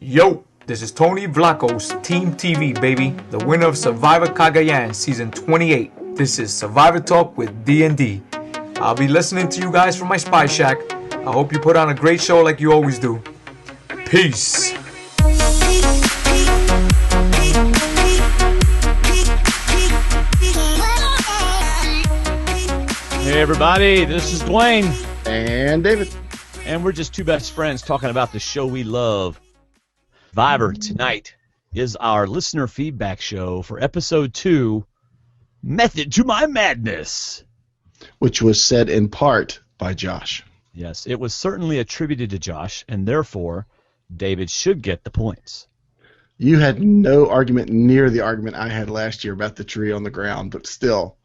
Yo, this is Tony Vlaco's Team TV, baby. The winner of Survivor Cagayan Season 28. This is Survivor Talk with D&D. I'll be listening to you guys from my spy shack. I hope you put on a great show like you always do. Peace. Hey everybody, this is Dwaine. And David. And we're just two best friends talking about the show we love. Survivor tonight is our listener feedback show for episode 2, Method to My Madness. Which was said in part by Josh. Yes, it was certainly attributed to Josh, and therefore, David should get the points. You had no argument near the argument I had last year about the tree on the ground, but still,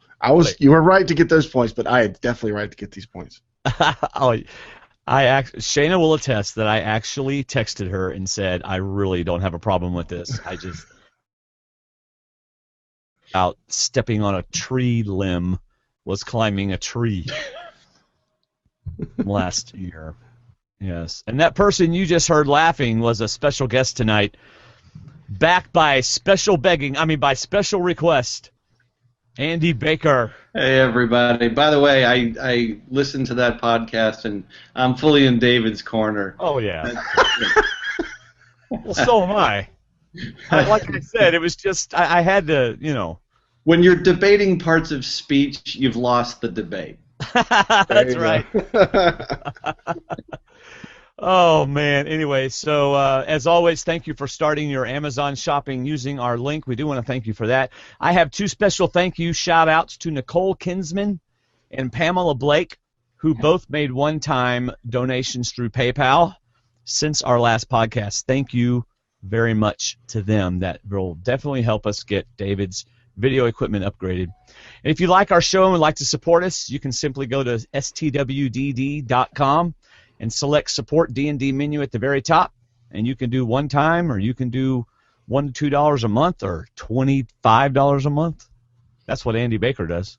you were right to get those points, but I had definitely right to get these points. Shayna will attest that I actually texted her and said, I really don't have a problem with this. I just out stepping on a tree limb was climbing a tree last year. Yes. And that person you just heard laughing was a special guest tonight, backed by special request. Andy Baker. Hey, everybody. By the way, I listened to that podcast, and I'm fully in David's corner. Oh, yeah. Well, so am I. Like I said, it was just, I had to, When you're debating parts of speech, you've lost the debate. That's right. Oh, man. Anyway, so as always, thank you for starting your Amazon shopping using our link. We do want to thank you for that. I have two special thank you shout-outs to Nicole Kinsman and Pamela Blake, who both made one-time donations through PayPal since our last podcast. Thank you very much to them. That will definitely help us get David's video equipment upgraded. And if you like our show and would like to support us, you can simply go to stwdd.com and select Support D&D menu at the very top, and you can do one time, or you can do $1 to $2 a month, or $25 a month. That's what Andy Baker does.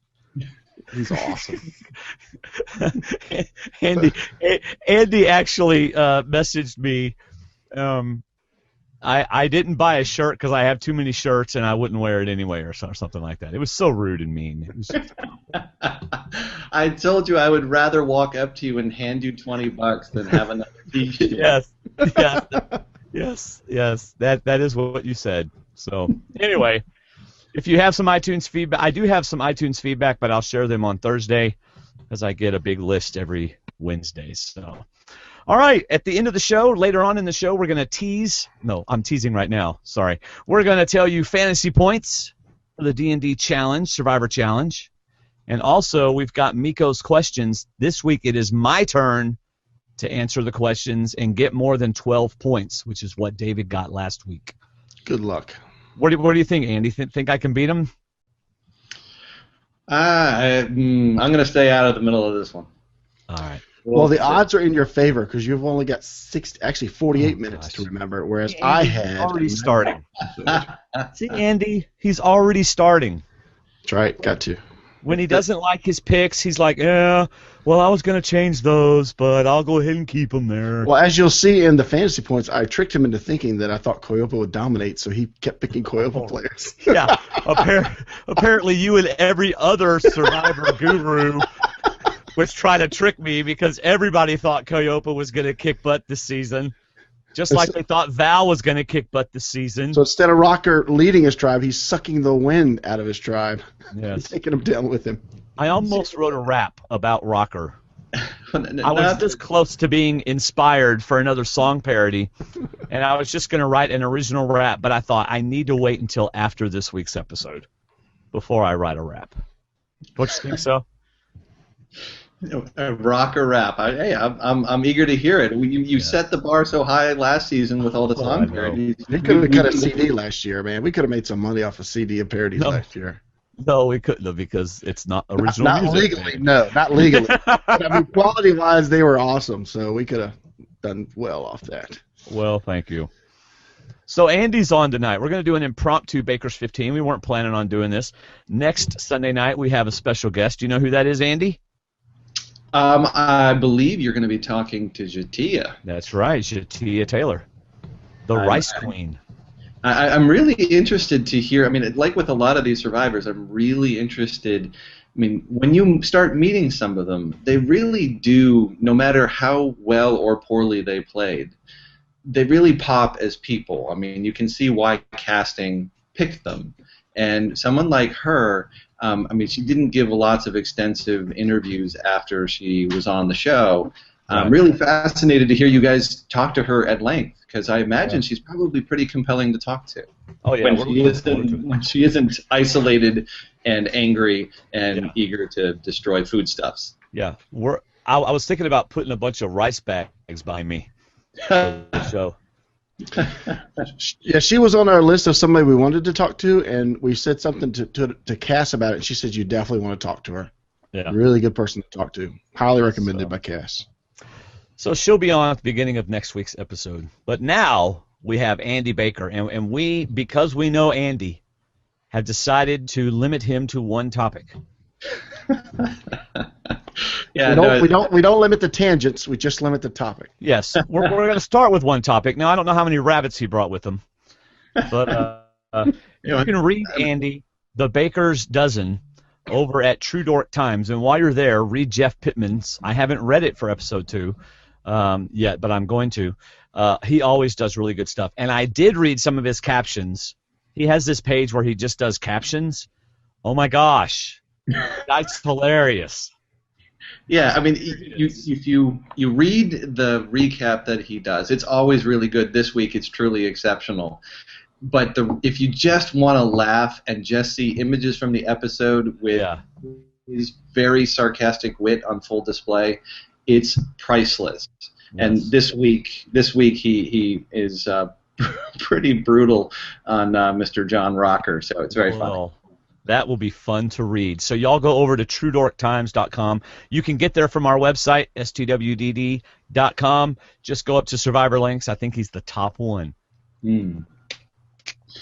He's awesome. Andy actually messaged me. I didn't buy a shirt because I have too many shirts and I wouldn't wear it anyway, or something like that. It was so rude and mean. It was just... I told you I would rather walk up to you and hand you $20 than have another T-shirt. Yes. That is what you said. So anyway, if you have some iTunes feedback, I do have some iTunes feedback, but I'll share them on Thursday because I get a big list every Wednesday. So. All right, at the end of the show, later on in the show, we're going to tease. No, I'm teasing right now. Sorry. We're going to tell you fantasy points for the D&D Challenge, Survivor Challenge. And also, we've got Miko's questions. This week, it is my turn to answer the questions and get more than 12 points, which is what David got last week. Good luck. What do you think, Andy? Think I can beat him? I'm going to stay out of the middle of this one. All right. Well, the odds are in your favor because you've only got 48 minutes to remember, whereas I had already starting. See, Andy, he's already starting. That's right, got to. When he doesn't like his picks, he's like, yeah, well, I was going to change those, but I'll go ahead and keep them there. Well, as you'll see in the fantasy points, I tricked him into thinking that I thought Coyopa would dominate, so he kept picking Coyopa players. Yeah, apparently you and every other Survivor guru was trying to trick me because everybody thought Coyopa was going to kick butt this season, just like they thought Val was going to kick butt this season. So instead of Rocker leading his tribe, he's sucking the wind out of his tribe. Yes. Taking him down with him. I almost wrote a rap about Rocker. I was this close to being inspired for another song parody, and I was just going to write an original rap, but I thought I need to wait until after this week's episode before I write a rap. Don't you think so? A rocker rap. I'm eager to hear it. You set the bar so high last season with all the song parodies. We could have cut a CD last year, man. We could have made some money off a CD of parodies last year. No, we couldn't have because it's not original not music. Legally, no, not legally. But, I mean, quality-wise, they were awesome, so we could have done well off that. Well, thank you. So Andy's on tonight. We're going to do an impromptu Baker's 15. We weren't planning on doing this. Next Sunday night, we have a special guest. Do you know who that is, Andy? I believe you're going to be talking to Jatia. That's right, Jatia Taylor. The Rice Queen. I'm really interested to hear. I mean, like with a lot of these survivors, I'm really interested. I mean, when you start meeting some of them, they really do, no matter how well or poorly they played, they really pop as people. I mean, you can see why casting picked them. And someone like her, I mean, she didn't give lots of extensive interviews after she was on the show. I'm really fascinated to hear you guys talk to her at length, because I imagine she's probably pretty compelling to talk to. Oh yeah, when she isn't isolated and angry and eager to destroy foodstuffs. Yeah, I was thinking about putting a bunch of rice bags behind me for the show. Yeah, she was on our list of somebody we wanted to talk to, and we said something to Cass about it, and she said you definitely want to talk to her. Yeah. Really good person to talk to. Highly recommended by Cass. So she'll be on at the beginning of next week's episode. But now we have Andy Baker, and we, because we know Andy, have decided to limit him to one topic. Yeah, we don't limit the tangents. We just limit the topic. Yes, we're going to start with one topic. Now I don't know how many rabbits he brought with him, but you can read Andy the Baker's Dozen over at True Dork Times, and while you're there, read Jeff Pittman's. I haven't read it for episode 2 yet, but I'm going to. He always does really good stuff, and I did read some of his captions. He has this page where he just does captions. Oh my gosh, that's hilarious. Yeah, I mean, if you read the recap that he does, it's always really good. This week, it's truly exceptional. But if you just want to laugh and just see images from the episode with his very sarcastic wit on full display, it's priceless. Yes. And this week he is pretty brutal on Mr. John Rocker, so it's very funny. That will be fun to read. So y'all go over to TrueDorkTimes.com. You can get there from our website, stwdd.com. Just go up to Survivor Links. I think he's the top one.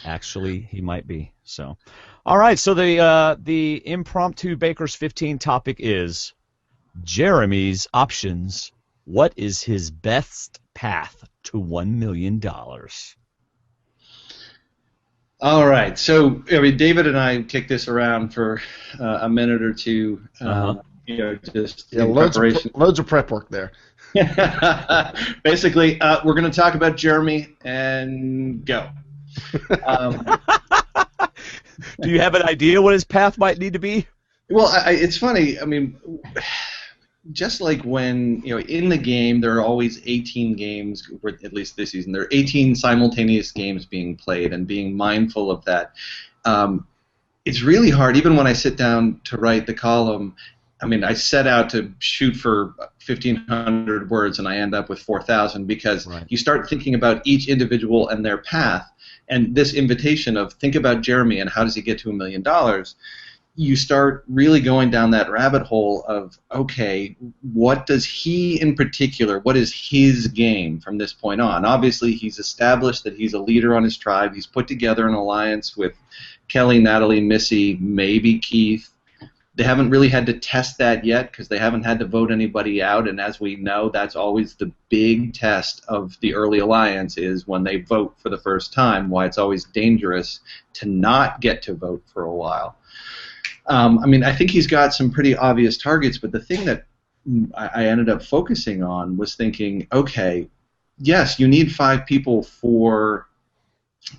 Actually, he might be. So, all right. So the impromptu Baker's 15 topic is Jeremy's options. What is his best path to $1 million? All right. So, I mean, David and I kicked this around for a minute or two. Just in preparation. Loads of prep work there. Basically, we're going to talk about Jeremy and go. Do you have an idea what his path might need to be? Well, it's funny. I mean, just like when, in the game, there are always 18 games, or at least this season, there are 18 simultaneous games being played, and being mindful of that. It's really hard, even when I sit down to write the column. I mean, I set out to shoot for 1,500 words, and I end up with 4,000, because you start thinking about each individual and their path, and this invitation of think about Jeremy and how does he get to $1 million, you start really going down that rabbit hole of, okay, what does he in particular, what is his game from this point on? Obviously, he's established that he's a leader on his tribe. He's put together an alliance with Kelly, Natalie, Missy, maybe Keith. They haven't really had to test that yet because they haven't had to vote anybody out, and as we know, that's always the big test of the early alliance is when they vote for the first time, why it's always dangerous to not get to vote for a while. I mean, I think he's got some pretty obvious targets, but the thing that I ended up focusing on was thinking, okay, yes, you need 5 people for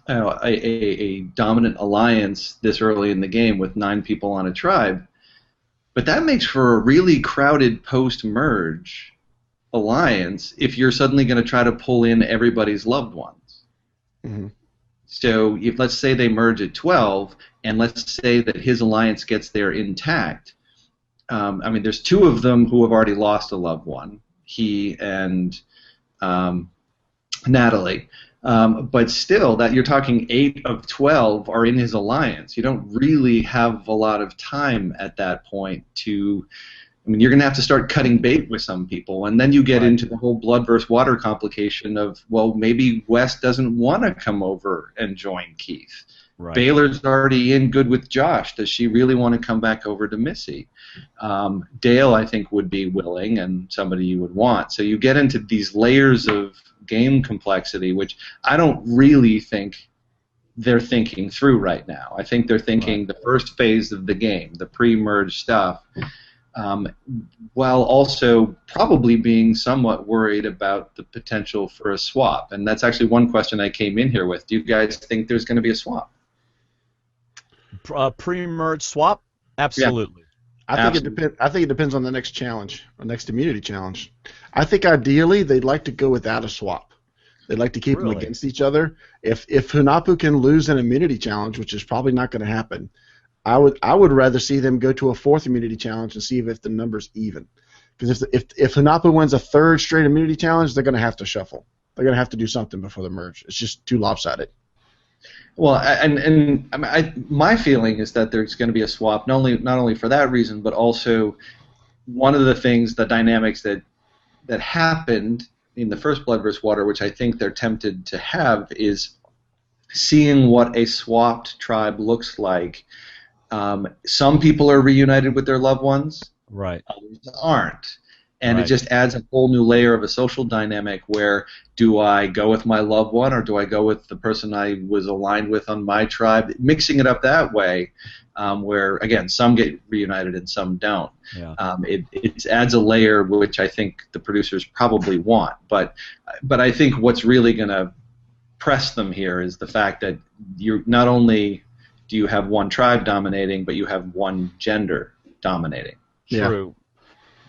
a dominant alliance this early in the game with 9 people on a tribe, but that makes for a really crowded post-merge alliance if you're suddenly going to try to pull in everybody's loved ones. Mm-hmm. So if, let's say they merge at 12, and let's say that his alliance gets there intact. I mean, there's 2 of them who have already lost a loved one, he and Natalie. But still, that you're talking 8 of 12 are in his alliance. You don't really have a lot of time at that point to. I mean, you're going to have to start cutting bait with some people, and then you get into the whole blood versus water complication of, well, maybe Wes doesn't want to come over and join Keith. Right. Baylor's already in good with Josh. Does she really want to come back over to Missy? Dale, I think, would be willing and somebody you would want. So you get into these layers of game complexity, which I don't really think they're thinking through right now. I think they're thinking the first phase of the game, the pre-merge stuff, while also probably being somewhat worried about the potential for a swap. And that's actually one question I came in here with. Do you guys think there's going to be a swap? Pre-merge swap? Absolutely. I think it depends on the next challenge, the next immunity challenge. I think ideally they'd like to go without a swap. They'd like to keep them against each other. If Hunahpu can lose an immunity challenge, which is probably not going to happen, I would rather see them go to a fourth immunity challenge and see if the number's even. Because if Hunahpu wins a third straight immunity challenge, they're going to have to shuffle. They're going to have to do something before the merge. It's just too lopsided. Well, my feeling is that there's going to be a swap, not only for that reason, but also one of the things, the dynamics that happened in the first Blood vs. Water, which I think they're tempted to have, is seeing what a swapped tribe looks like. Some people are reunited with their loved ones, right? Others aren't. And it just adds a whole new layer of a social dynamic where, do I go with my loved one or do I go with the person I was aligned with on my tribe? Mixing it up that way, where, again, some get reunited and some don't. Yeah. It adds a layer which I think the producers probably want. But I think what's really going to press them here is the fact that you're not only do you have one tribe dominating, but you have one gender dominating. True.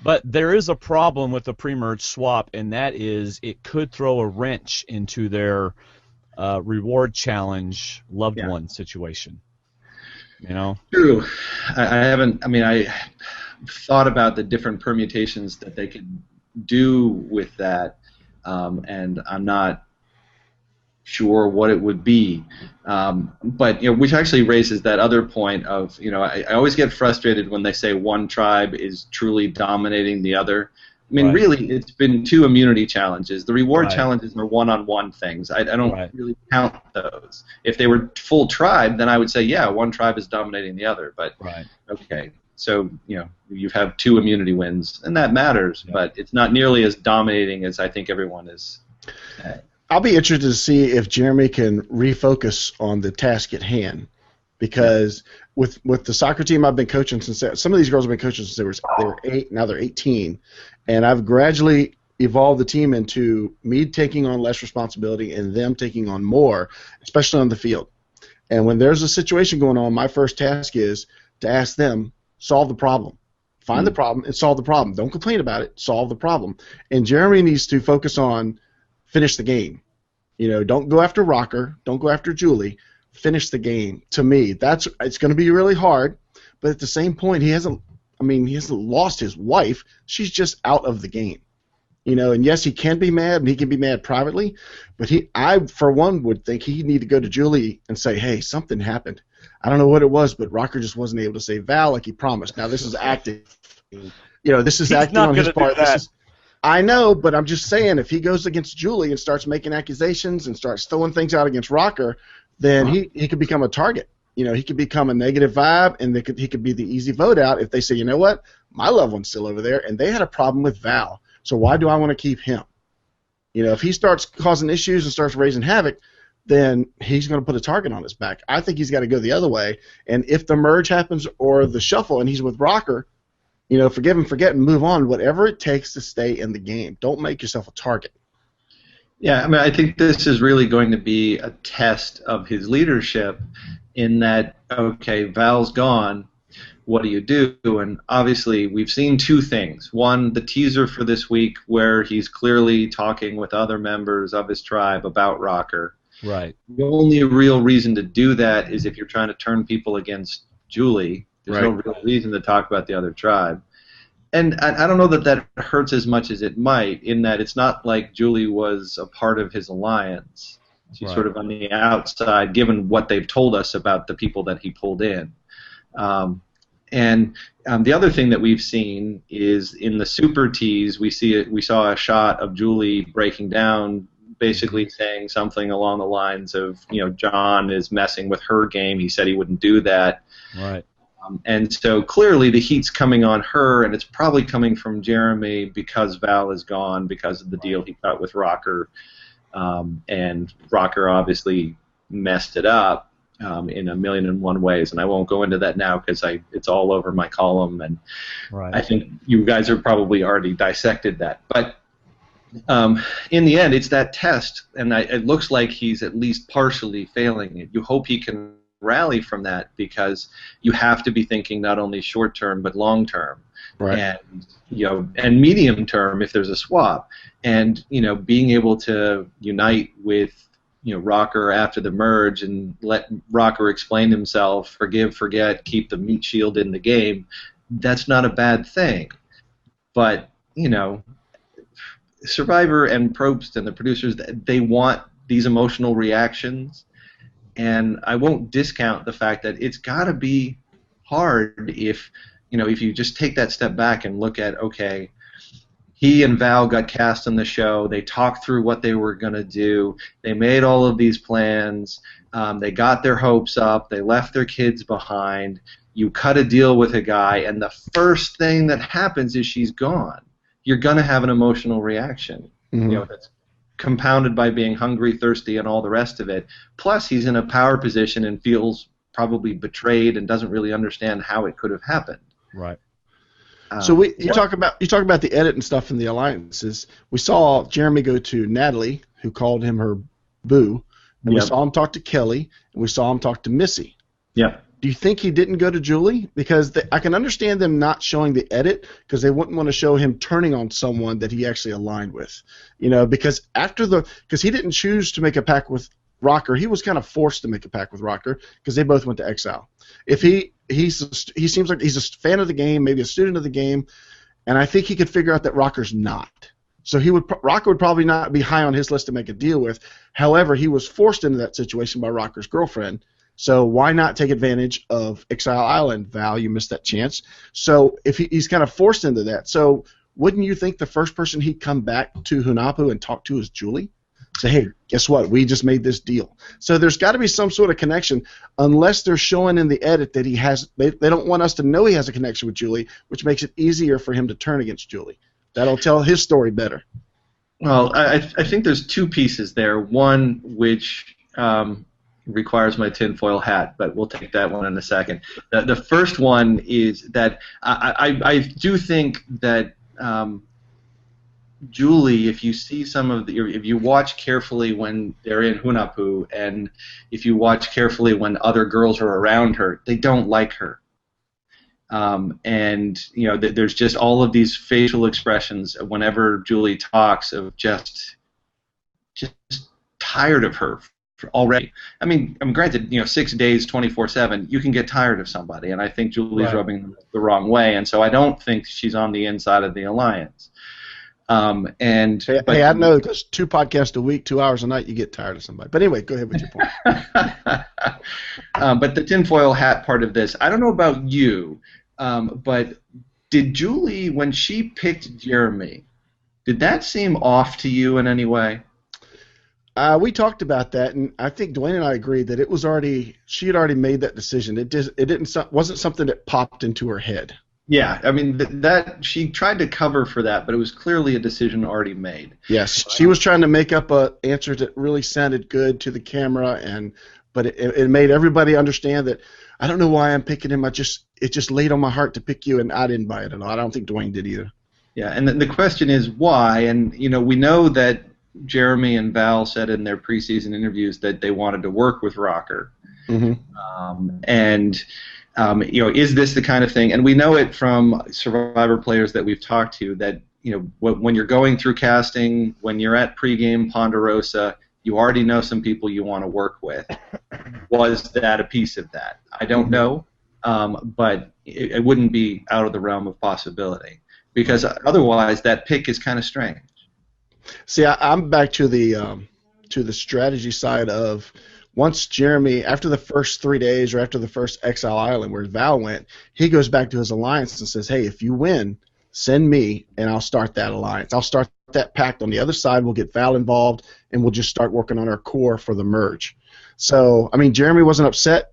But there is a problem with the pre-merge swap, and that is it could throw a wrench into their reward challenge loved one situation. You know? True. I thought about the different permutations that they could do with that, and I'm not sure what it would be. But which actually raises that other point of, I always get frustrated when they say one tribe is truly dominating the other. I mean, really, it's been two immunity challenges. The reward challenges are one-on-one things. I don't really count those. If they were full tribe, then I would say, yeah, one tribe is dominating the other. But okay, so you have two immunity wins, and that matters. Yeah. But it's not nearly as dominating as I think everyone is. I'll be interested to see if Jeremy can refocus on the task at hand, because with the soccer team I've been coaching since some of these girls have been coaching since they were 8, now they're 18, and I've gradually evolved the team into me taking on less responsibility and them taking on more, especially on the field. And when there's a situation going on, my first task is to ask them, solve the problem. Find the problem and solve the problem. Don't complain about it. Solve the problem. And Jeremy needs to focus on finish the game. Don't go after Rocker. Don't go after Julie. Finish the game. To me, it's going to be really hard. But at the same point, he hasn't lost his wife. She's just out of the game. And yes, he can be mad, and he can be mad privately. But I, for one, would think he'd need to go to Julie and say, hey, something happened. I don't know what it was, but Rocker just wasn't able to save Val like he promised. Now, this is acting. This is acting on his part. I know, but I'm just saying, if he goes against Julie and starts making accusations and starts throwing things out against Rocker, then he could become a target. He could become a negative vibe, and he could be the easy vote out if they say, you know what, my loved one's still over there, and they had a problem with Val, so why do I want to keep him? If he starts causing issues and starts raising havoc, then he's going to put a target on his back. I think he's got to go the other way, and if the merge happens or the shuffle and he's with Rocker, forgive and forget and move on. Whatever it takes to stay in the game. Don't make yourself a target. Yeah, I think this is really going to be a test of his leadership in that, okay, Val's gone, what do you do? And obviously we've seen two things. One, the teaser for this week where he's clearly talking with other members of his tribe about Rocker. Right. The only real reason to do that is if you're trying to turn people against Julie. There's no real reason to talk about the other tribe. And I don't know that hurts as much as it might, in that it's not like Julie was a part of his alliance. She's sort of on the outside, given what they've told us about the people that he pulled in. And the other thing that we've seen is in the super tease, we saw a shot of Julie breaking down, basically saying something along the lines of, John is messing with her game. He said he wouldn't do that. Right. And so clearly the heat's coming on her, and it's probably coming from Jeremy because Val is gone, because of the deal he cut with Rocker. and Rocker obviously messed it up in a million and one ways, and I won't go into that now because it's all over my column, and Right. I think you guys have probably already dissected that. But in the end, it's that test, and it looks like he's at least partially failing it. You hope he can rally from that, because you have to be thinking not only short term but long term, Right. and medium term if there's a swap, and being able to unite with Rocker after the merge and let Rocker explain himself, forgive, forget, keep the meat shield in the game. That's not a bad thing, but Survivor and Probst and the producers, they want these emotional reactions. And I won't discount the fact that it's got to be hard if you just take that step back and look at, okay, he and Val got cast on the show. They talked through what they were going to do. They made all of these plans. They got their hopes up. They left their kids behind. You cut a deal with a guy, and the first thing that happens is she's gone. You're going to have an emotional reaction. Mm-hmm. That's compounded by being hungry, thirsty, and all the rest of it. Plus, he's in a power position and feels probably betrayed and doesn't really understand how it could have happened. Right. So you talk about the edit and stuff in the alliances. We saw Jeremy go to Natalie, who called him her boo, and we saw him talk to Kelly, and we saw him talk to Missy. Yeah. Do you think he didn't go to Julie? Because I can understand them not showing the edit, because they wouldn't want to show him turning on someone that he actually aligned with. Because because he didn't choose to make a pact with Rocker, he was kind of forced to make a pact with Rocker because they both went to exile. If he seems like he's a fan of the game, maybe a student of the game, and I think he could figure out that Rocker's not. So Rocker would probably not be high on his list to make a deal with. However, he was forced into that situation by Rocker's girlfriend. So why not take advantage of Exile Island? Val, you missed that chance. So if he's kind of forced into that, so wouldn't you think the first person he'd come back to Hunahpu and talk to is Julie? Say, hey, guess what? We just made this deal. So there's got to be some sort of connection, unless they're showing in the edit that he has. They don't want us to know he has a connection with Julie, which makes it easier for him to turn against Julie. That'll tell his story better. Well, I think there's two pieces there. One which requires my tinfoil hat, but we'll take that one in a second. The first one is that I do think that Julie, if you see if you watch carefully when they're in Hunahpu, and if you watch carefully when other girls are around her, they don't like her. There's just all of these facial expressions whenever Julie talks of just tired of her already. I mean, granted, 6 days, 24/7, you can get tired of somebody, and I think Julie's rubbing them the wrong way, and so I don't think she's on the inside of the alliance. Hey, I know, because 2 podcasts a week, 2 hours a night, you get tired of somebody. But anyway, go ahead with your point. But the tinfoil hat part of this, I don't know about you, but did Julie, when she picked Jeremy, did that seem off to you in any way? We talked about that, and I think Dwaine and I agreed that she had already made that decision. It wasn't something that popped into her head. Yeah, I mean that she tried to cover for that, but it was clearly a decision already made. Yes, she was trying to make up an answer that really sounded good to the camera, but it made everybody understand that I don't know why I'm picking him. It just laid on my heart to pick you, and I didn't buy it at all. I don't think Dwaine did either. Yeah, and the question is why, and we know that Jeremy and Val said in their preseason interviews that they wanted to work with Rocker, mm-hmm. Is this the kind of thing? And we know it from Survivor players that we've talked to that when you're going through casting, when you're at pregame Ponderosa, you already know some people you want to work with. Was that a piece of that? I don't know, but it wouldn't be out of the realm of possibility, because otherwise that pick is kind of strange. See, I'm back to the strategy side of once Jeremy, after the first 3 days or after the first Exile Island where Val went, he goes back to his alliance and says, hey, if you win, send me and I'll start that alliance. I'll start that pact on the other side. We'll get Val involved and we'll just start working on our core for the merge. So, I mean, Jeremy wasn't upset.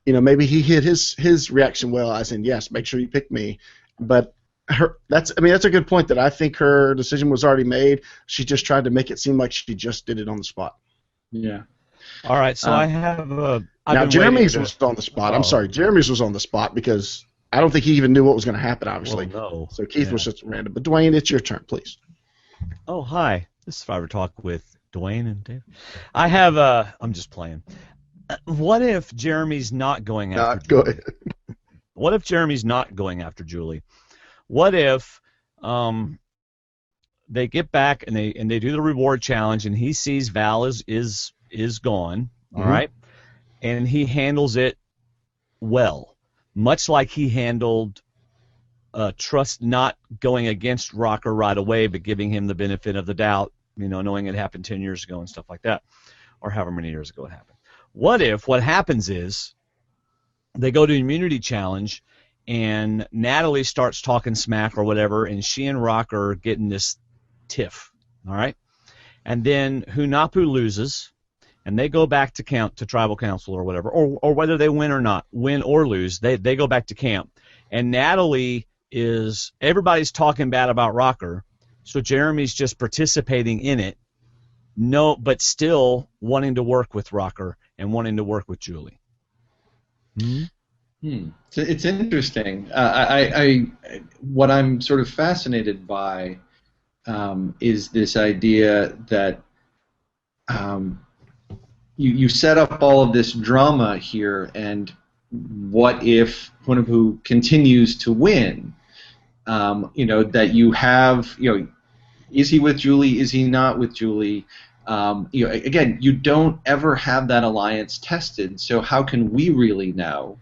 Maybe he hit his reaction well, as in, yes, make sure you pick me. But that's a good point. That I think her decision was already made. She just tried to make it seem like she just did it on the spot. Yeah. All right, so I have now Jeremy's was on the spot. I'm sorry, Jeremy's was on the spot because I don't think he even knew what was going to happen. Obviously, no. So Keith was just random. But Dwaine, it's your turn, please. Oh, hi. This is Survivor Talk with Dwaine and Dave. I have I'm just playing. What if Jeremy's not going after Go Julie? ahead. What if Jeremy's not going after Julie? What if they get back and they do the reward challenge and he sees Val is gone, all right? And he handles it well, much like he handled Trust not going against Rocker right away, but giving him the benefit of the doubt, knowing it happened 10 years ago and stuff like that, or however many years ago it happened. What if what happens is they go to immunity challenge and Natalie starts talking smack or whatever, and she and Rocker are getting this tiff, all right? And then Hunapu loses, and they go back to tribal council or whatever, or whether they win or lose, they go back to camp. And Natalie everybody's talking bad about Rocker, so Jeremy's just participating in it, but still wanting to work with Rocker and wanting to work with Julie. It's interesting. What I'm sort of fascinated by is this idea that you set up all of this drama here, and what if Hunapu continues to win? That you have, is he with Julie? Is he not with Julie? Again, you don't ever have that alliance tested, so how can we really know?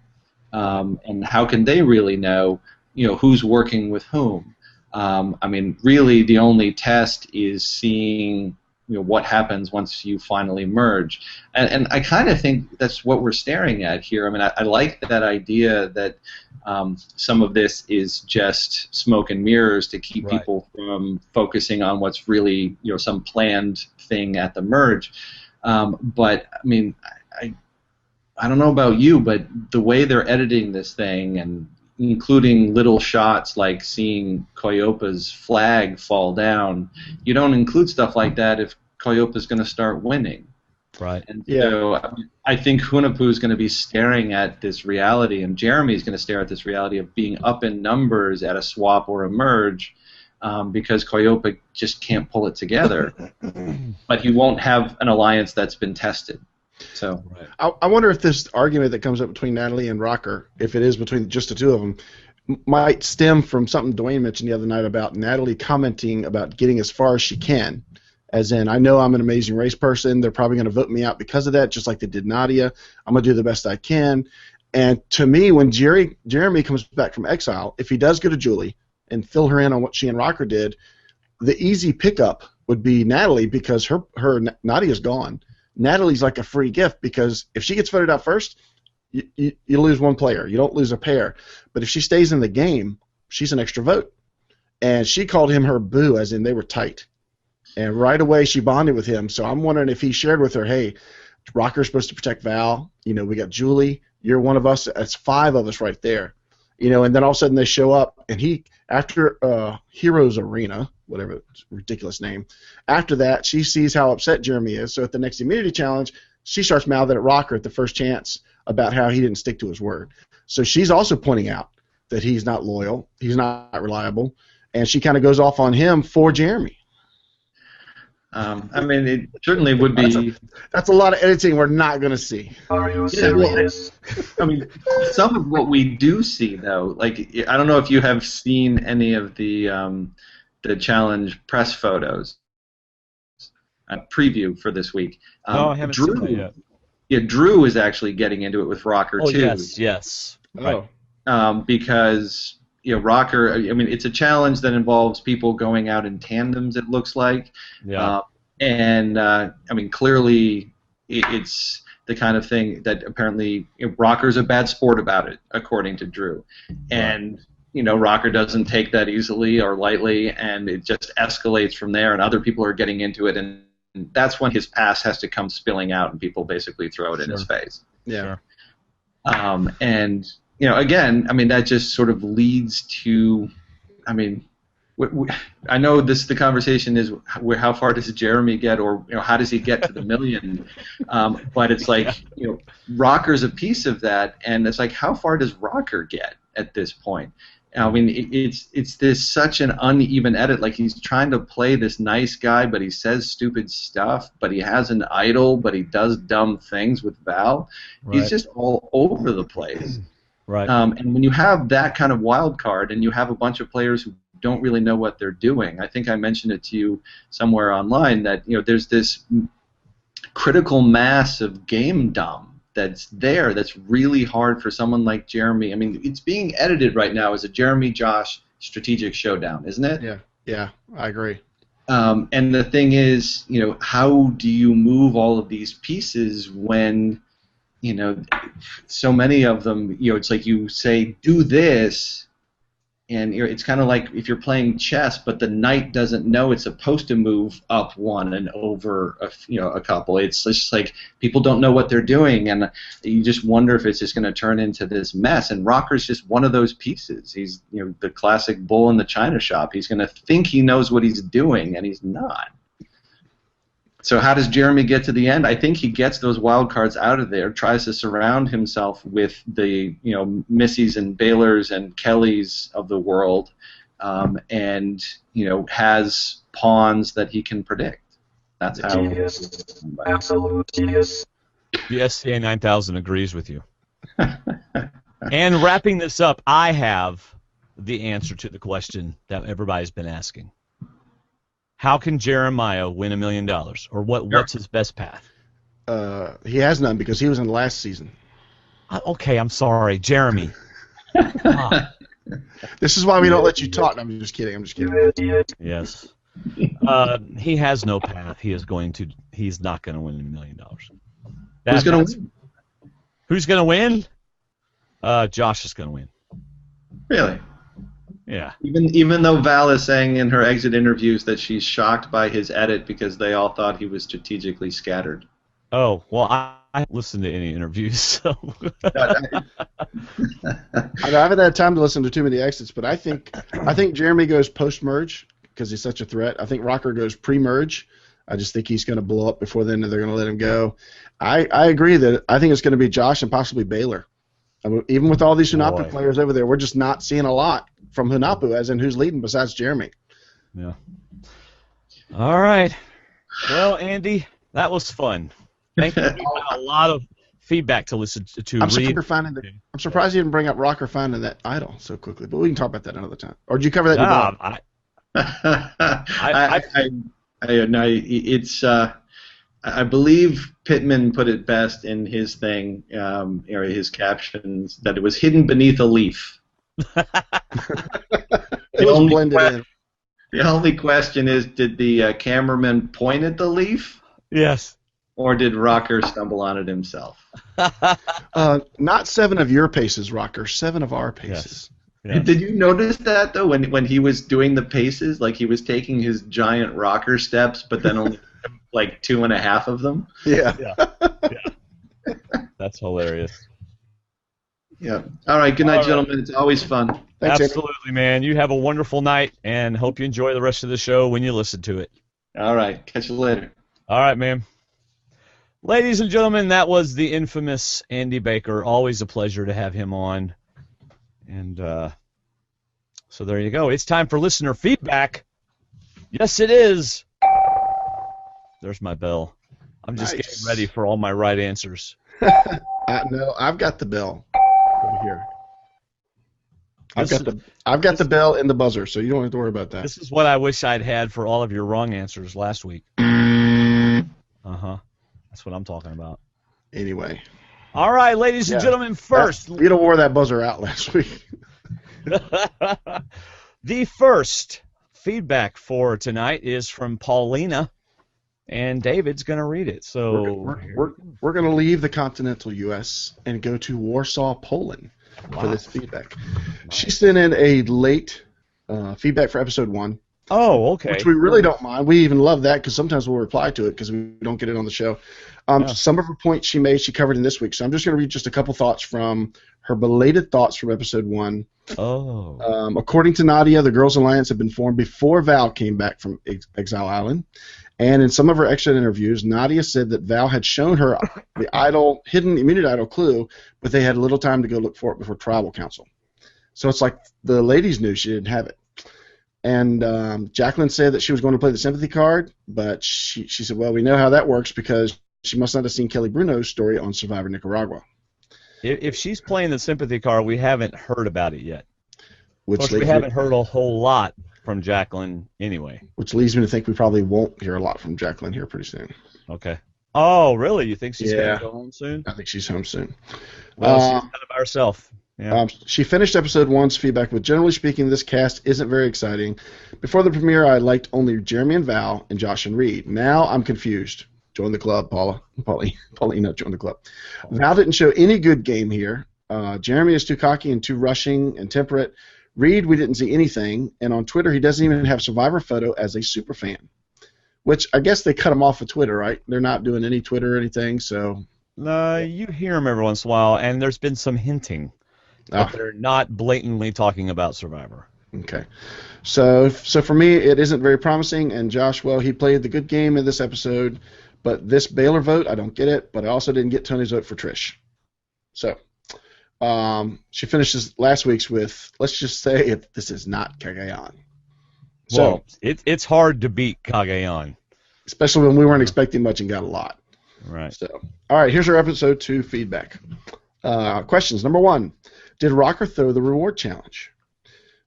And how can they really know, who's working with whom? Really, the only test is seeing, what happens once you finally merge. And I kind of think that's what we're staring at here. I like that idea that some of this is just smoke and mirrors to keep people from focusing on what's really, some planned thing at the merge. But I don't know about you, but the way they're editing this thing, and including little shots like seeing Koyopa's flag fall down, you don't include stuff like that if Koyopa's going to start winning. Right. And so I think Hunapu is going to be staring at this reality, and Jeremy is going to stare at this reality of being up in numbers at a swap or a merge, because Koyopa just can't pull it together. But he won't have an alliance that's been tested. So I wonder if this argument that comes up between Natalie and Rocker, if it is between just the two of them, might stem from something Dwaine mentioned the other night about Natalie commenting about getting as far as she can. As in, I know I'm an amazing race person. They're probably going to vote me out because of that, just like they did Nadia. I'm going to do the best I can. And to me, when Jeremy comes back from exile, if he does go to Julie and fill her in on what she and Rocker did, the easy pickup would be Natalie, because her Nadia's gone. Natalie's like a free gift, because if she gets voted out first, you lose one player. You don't lose a pair. But if she stays in the game, she's an extra vote. And she called him her boo, as in they were tight. And right away she bonded with him. So I'm wondering if he shared with her, hey, Rocker's supposed to protect Val. We got Julie. You're one of us. That's 5 of us right there. And then all of a sudden they show up, and he, after Heroes Arena, whatever ridiculous name, after that she sees how upset Jeremy is. So at the next immunity challenge, she starts mouthing at Rocker at the first chance about how he didn't stick to his word. So she's also pointing out that he's not loyal, he's not reliable, and she kind of goes off on him for Jeremy. It certainly would be. That's a lot of editing we're not going to see. Are you serious? Some of what we do see, though, like, I don't know if you have seen any of the challenge press photos, preview for for No, I haven't seen that yet. Yeah, Drew is actually getting into it with Rocker too. Yes. Oh. Right. Because Rocker, it's a challenge that involves people going out in tandems, it looks like. Yeah. Clearly it's the kind of thing that apparently Rocker's a bad sport about it, according to Drew. And, Rocker doesn't take that easily or lightly, and it just escalates from there, and other people are getting into it, and that's when his past has to come spilling out, and people basically throw it in his face. Yeah. Again, that just sort of leads to I mean, I know the conversation is how far does Jeremy get, or how does he get to the million? But it's like Rocker's a piece of that, and it's like how far does Rocker get at this point? I mean, it's this such an uneven edit. Like he's trying to play this nice guy, but he says stupid stuff. But he has an idol, but he does dumb things with Val. Right. He's just all over the place. Right. And when you have that kind of wild card, and you have a bunch of players who don't really know what they're doing, I think I mentioned it to you somewhere online that there's this critical mass of game dumb that's there that's really hard for someone like Jeremy. I mean, it's being edited right now as a Jeremy Josh strategic showdown, isn't it? Yeah, I agree. And the thing is, how do you move all of these pieces when, so many of them, it's like you say, do this, and it's kind of like if you're playing chess, but the knight doesn't know it's supposed to move up one and over a couple. It's just like people don't know what they're doing, and you just wonder if it's just going to turn into this mess. And Rocker's just one of those pieces. He's the classic bull in the china shop. He's going to think he knows what he's doing, and he's not. So how does Jeremy get to the end? I think he gets those wild cards out of there, tries to surround himself with the Missies and Baylors and Kellys of the world, and has pawns that he can predict. That's how. Genius. Absolute genius. The SCA 9000 agrees with you. And wrapping this up, I have the answer to the question that everybody's been asking. How can Jeremiah win $1 million? Or what's his best path? He has none because he was in last season. Okay, I'm sorry. Jeremy. This is why we don't let you talk. I'm just kidding. Yes. He has no path. He's not going to win $1 million. Who's going to win? Who's going to win? Josh is going to win. Really? Yeah. Even though Val is saying in her exit interviews that she's shocked by his edit because they all thought he was strategically scattered. Oh, well, I haven't listened to any interviews, so. I haven't had time to listen to too many exits, but I think Jeremy goes post-merge because he's such a threat. I think Rocker goes pre-merge. I just think he's going to blow up before then, and they're going to let him go. I agree that I think it's going to be Josh and possibly Baylor. I mean, even with all these Hunapu players over there, we're just not seeing a lot from Hunapu, as in who's leading besides Jeremy. Yeah. All right. Well, Andy, that was fun. Thank you. We got a lot of feedback to listen to. I'm surprised you didn't bring up Rocker finding that idol so quickly, but we can talk about that another time. Or did you cover that in your blog? I believe Pittman put it best in his thing, his captions, that it was hidden beneath a leaf. The only question is, did the cameraman point at the leaf? Yes. Or did Rocker stumble on it himself? Not 7 of your paces, Rocker. 7 of our paces. Yes. Yes. Did you notice that, though, when he was doing the paces? Like, he was taking his giant rocker steps, but then only like 2.5 of them? Yeah. That's hilarious. Yeah. All right. Good night, gentlemen. It's always fun. Thanks, absolutely, man. You have a wonderful night, and hope you enjoy the rest of the show when you listen to it. All right. Catch you later. All right, man. Ladies and gentlemen, that was the infamous Andy Baker. Always a pleasure to have him on. And so there you go. It's time for listener feedback. Yes, it is. There's my bell. I'm just getting ready for all my right answers. No, I've got the bell over here. I've got the bell and the buzzer, so you don't have to worry about that. This is what I wish I'd had for all of your wrong answers last week. That's what I'm talking about. Anyway. All right, ladies and gentlemen, first. You'd have wore that buzzer out last week. The first feedback for tonight is from Paulina, and David's going to read it. So we're going to leave the continental U.S. and go to Warsaw, Poland for this feedback. She sent in a late feedback for episode 1. Oh, okay. Which we really don't mind. We even love that because sometimes we'll reply to it because we don't get it on the show. Yeah. Some of her points she made, she covered in this week. So I'm just going to read just a couple thoughts from her belated thoughts from episode 1. Oh. According to Nadia, the Girls Alliance had been formed before Val came back from Exile Island. And in some of her exit interviews, Nadia said that Val had shown her the hidden immunity idol clue, but they had little time to go look for it before Tribal Council. So it's like the ladies knew she didn't have it. And Jacqueline said that she was going to play the sympathy card, but she said, well, we know how that works because she must not have seen Kelly Bruno's story on Survivor Nicaragua. If she's playing the sympathy card, we haven't heard about it yet. Which of course, we haven't heard a whole lot from Jacqueline anyway. Which leads me to think we probably won't hear a lot from Jacqueline here pretty soon. Okay. Oh, really? You think she's going to go home soon? I think she's home soon. Well, she's kind of by herself. Yeah. She finished episode 1's feedback with, generally speaking, this cast isn't very exciting. Before the premiere, I liked only Jeremy and Val and Josh and Reed. Now I'm confused. Join the club, Paulina, join the club. Val didn't show any good game here. Jeremy is too cocky and too rushing and temperate. Reed, we didn't see anything. And on Twitter, he doesn't even have Survivor photo as a super fan. Which I guess they cut him off of Twitter, right? They're not doing any Twitter or anything, so... You hear him every once in a while, and there's been some hinting. But they're not blatantly talking about Survivor. Okay. So for me, it isn't very promising, and Josh, well, he played the good game in this episode, but this Baylor vote, I don't get it, but I also didn't get Tony's vote for Trish. So, she finishes last week's with, let's just say this is not Cagayan. So, well, it's hard to beat Cagayan. Especially when we weren't expecting much and got a lot. Right. So, all right, here's our episode 2 feedback. Questions. Number 1. Did Rocker throw the reward challenge?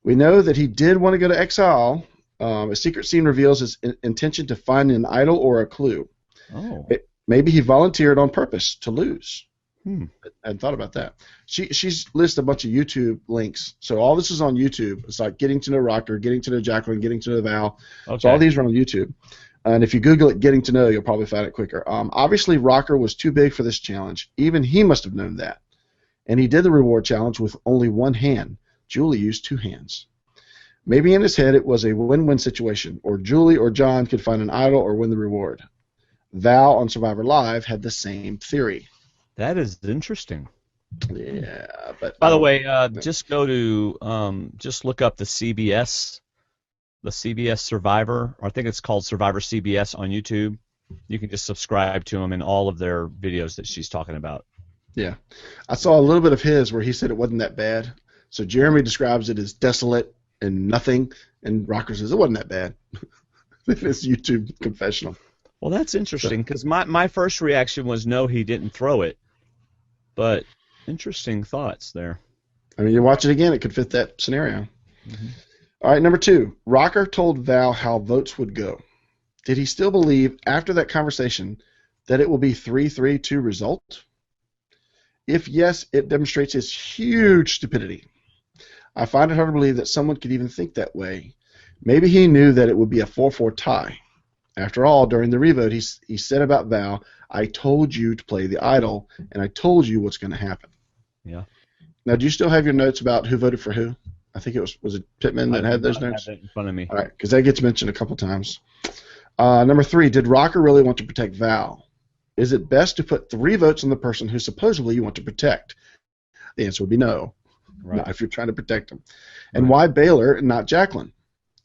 We know that he did want to go to exile. A secret scene reveals his intention to find an idol or a clue. Oh. Maybe he volunteered on purpose to lose. I hadn't thought about that. She's listed a bunch of YouTube links. So all this is on YouTube. It's like getting to know Rocker, getting to know Jacqueline, getting to know Val. Okay. So all these are on YouTube. And if you Google it, getting to know, you'll probably find it quicker. Obviously, Rocker was too big for this challenge. Even he must have known that. And he did the reward challenge with only one hand. Julie used 2 hands. Maybe in his head it was a win-win situation, or Julie or John could find an idol or win the reward. Val on Survivor Live had the same theory. That is interesting. Yeah, but by the way, just go to just look up the CBS Survivor, or I think it's called Survivor CBS on YouTube. You can just subscribe to them and all of their videos that she's talking about. Yeah. I saw a little bit of his where he said it wasn't that bad. So Jeremy describes it as desolate and nothing, and Rocker says it wasn't that bad. This YouTube confessional. Well, that's interesting, because my first reaction was no, he didn't throw it. But interesting thoughts there. I mean, you watch it again, it could fit that scenario. Mm-hmm. All right, number 2. Rocker told Val how votes would go. Did he still believe, after that conversation, that it will be 3-3-2 result? If yes, it demonstrates his huge stupidity. I find it hard to believe that someone could even think that way. Maybe he knew that it would be a 4-4 tie. After all, during the revote, he said about Val, I told you to play the idol, and I told you what's going to happen. Yeah. Now, do you still have your notes about who voted for who? I think was it Pittman that had those notes? I have it in front of me. All right, because that gets mentioned a couple times. Number 3, did Rocker really want to protect Val? Is it best to put 3 votes on the person who supposedly you want to protect? The answer would be no. Right. Not if you're trying to protect him. And why Baylor and not Jacqueline?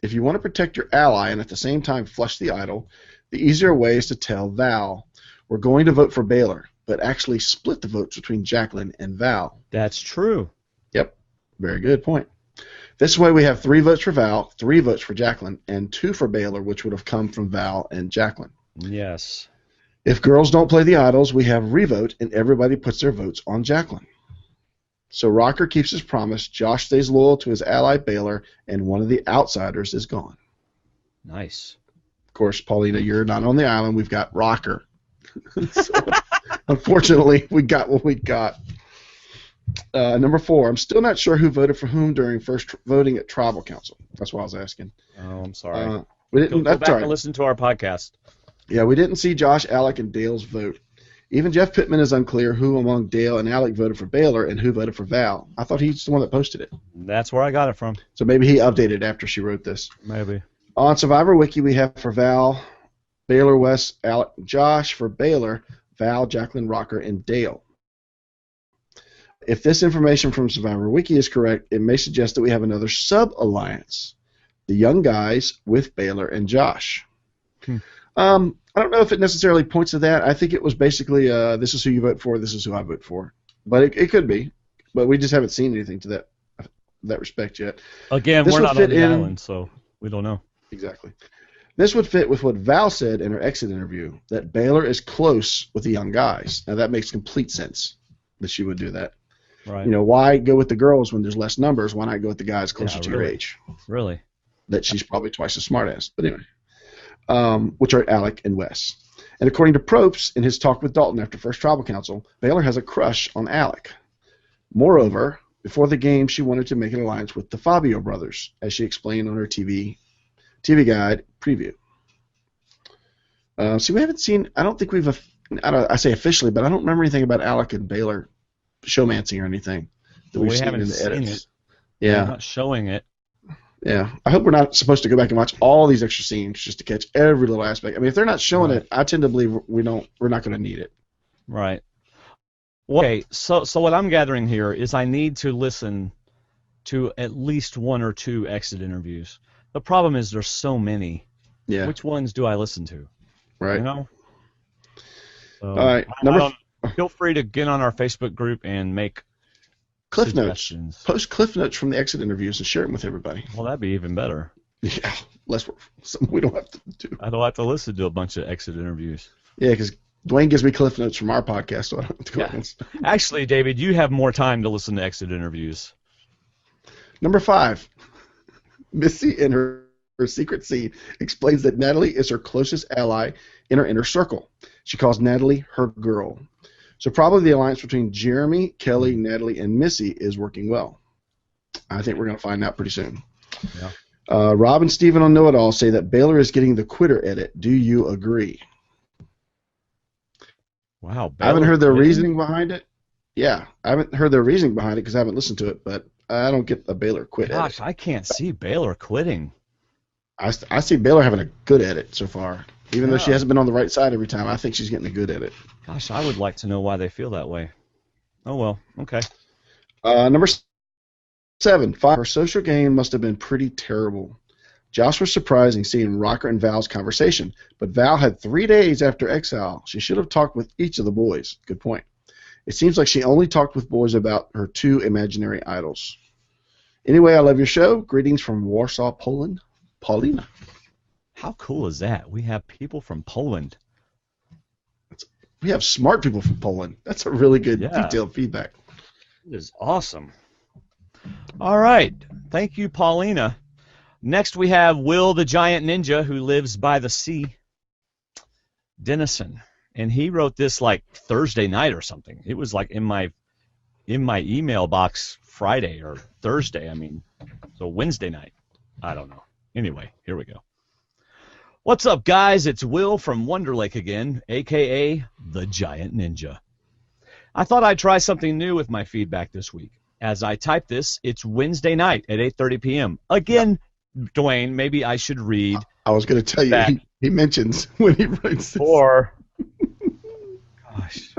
If you want to protect your ally and at the same time flush the idol, the easier way is to tell Val, we're going to vote for Baylor, but actually split the votes between Jacqueline and Val. That's true. Yep. Very good point. This way we have 3 votes for Val, 3 votes for Jacqueline, and 2 for Baylor, which would have come from Val and Jacqueline. Yes. If girls don't play the idols, we have revote, and everybody puts their votes on Jacqueline. So Rocker keeps his promise, Josh stays loyal to his ally Baylor, and one of the outsiders is gone. Nice. Of course, Paulina, you're not on the island. We've got Rocker. So, unfortunately, we got what we got. Number 4, I'm still not sure who voted for whom during first voting at Tribal Council. That's what I was asking. Oh, I'm sorry. We didn't. Go back and listen to our podcast. Yeah, we didn't see Josh, Alec, and Dale's vote. Even Jeff Pittman is unclear who among Dale and Alec voted for Baylor and who voted for Val. I thought he's the one that posted it. That's where I got it from. So maybe he updated after she wrote this. Maybe. On Survivor Wiki, we have for Val, Baylor, Wes, Alec, Josh. For Baylor, Val, Jacqueline, Rocker, and Dale. If this information from Survivor Wiki is correct, it may suggest that we have another sub-alliance, the Young Guys with Baylor and Josh. I don't know if it necessarily points to that. I think it was basically this is who you vote for, this is who I vote for. But it could be. But we just haven't seen anything to that respect yet. Again, this we're not on the in, island, so we don't know. Exactly. This would fit with what Val said in her exit interview, that Baylor is close with the Young Guys. Now, that makes complete sense that she would do that. Right. You know, why go with the girls when there's less numbers? Why not go with the guys closer to your age? Really? That she's probably twice as smart as. But anyway, which are Alec and Wes. And according to Probst, in his talk with Dalton after first tribal council, Baylor has a crush on Alec. Moreover, before the game, she wanted to make an alliance with the Fabio brothers, as she explained on her TV Guide preview. So we haven't seen, I don't think we've, I say officially, but I don't remember anything about Alec and Baylor showmancing or anything that we've seen in the edits. Yeah. They're not showing it. Yeah. I hope we're not supposed to go back and watch all these extra scenes just to catch every little aspect. I mean, if they're not showing it, I tend to believe we're not going to need it. Right. Okay, so what I'm gathering here is I need to listen to at least one or two exit interviews. The problem is there's so many. Yeah. Which ones do I listen to? Right. You know? So, all right. Feel free to get on our Facebook group and make Cliff Notes. Post Cliff Notes from the exit interviews and share them with everybody. Well, that'd be even better. Yeah. Less work. Something we don't have to do. I don't have to listen to a bunch of exit interviews. Yeah, because Dwayne gives me Cliff Notes from our podcast, so I don't have to go yeah. Actually, David, you have more time to listen to exit interviews. Number 5. Missy in her secret scene explains that Natalie is her closest ally in her inner circle. She calls Natalie her girl. So probably the alliance between Jeremy, Kelly, Natalie, and Missy is working well. I think we're going to find out pretty soon. Yeah. Rob and Steven on Know It All say that Baylor is getting the quitter edit. Do you agree? Wow. I haven't heard their reasoning behind it. Yeah, I haven't heard their reasoning behind it because I haven't listened to it, but I don't get a Baylor quit edit. Gosh, I can't see Baylor quitting. I see Baylor having a good edit so far. Even though she hasn't been on the right side every time, I think she's getting a good edit. Gosh, I would like to know why they feel that way. Oh, well, okay. Number 7, her social game must have been pretty terrible. Josh was surprising seeing Rocker and Val's conversation, but Val had 3 days after exile. She should have talked with each of the boys. Good point. It seems like she only talked with boys about her 2 imaginary idols. Anyway, I love your show. Greetings from Warsaw, Poland. Paulina. How cool is that? We have people from Poland. We have smart people from Poland. That's a really good detailed feedback. It is awesome. All right. Thank you, Paulina. Next we have Will the Giant Ninja, who lives by the sea. Dennison. And he wrote this like Thursday night or something. It was like in my email box Friday or Thursday, so Wednesday night. I don't know. Anyway, here we go. What's up, guys? It's Will from Wonder Lake again, a.k.a. the Giant Ninja. I thought I'd try something new with my feedback this week. As I type this, it's Wednesday night at 8:30 p.m. Again, Dwayne, maybe I should read. I was going to tell you, he mentions when he writes this. Or, gosh.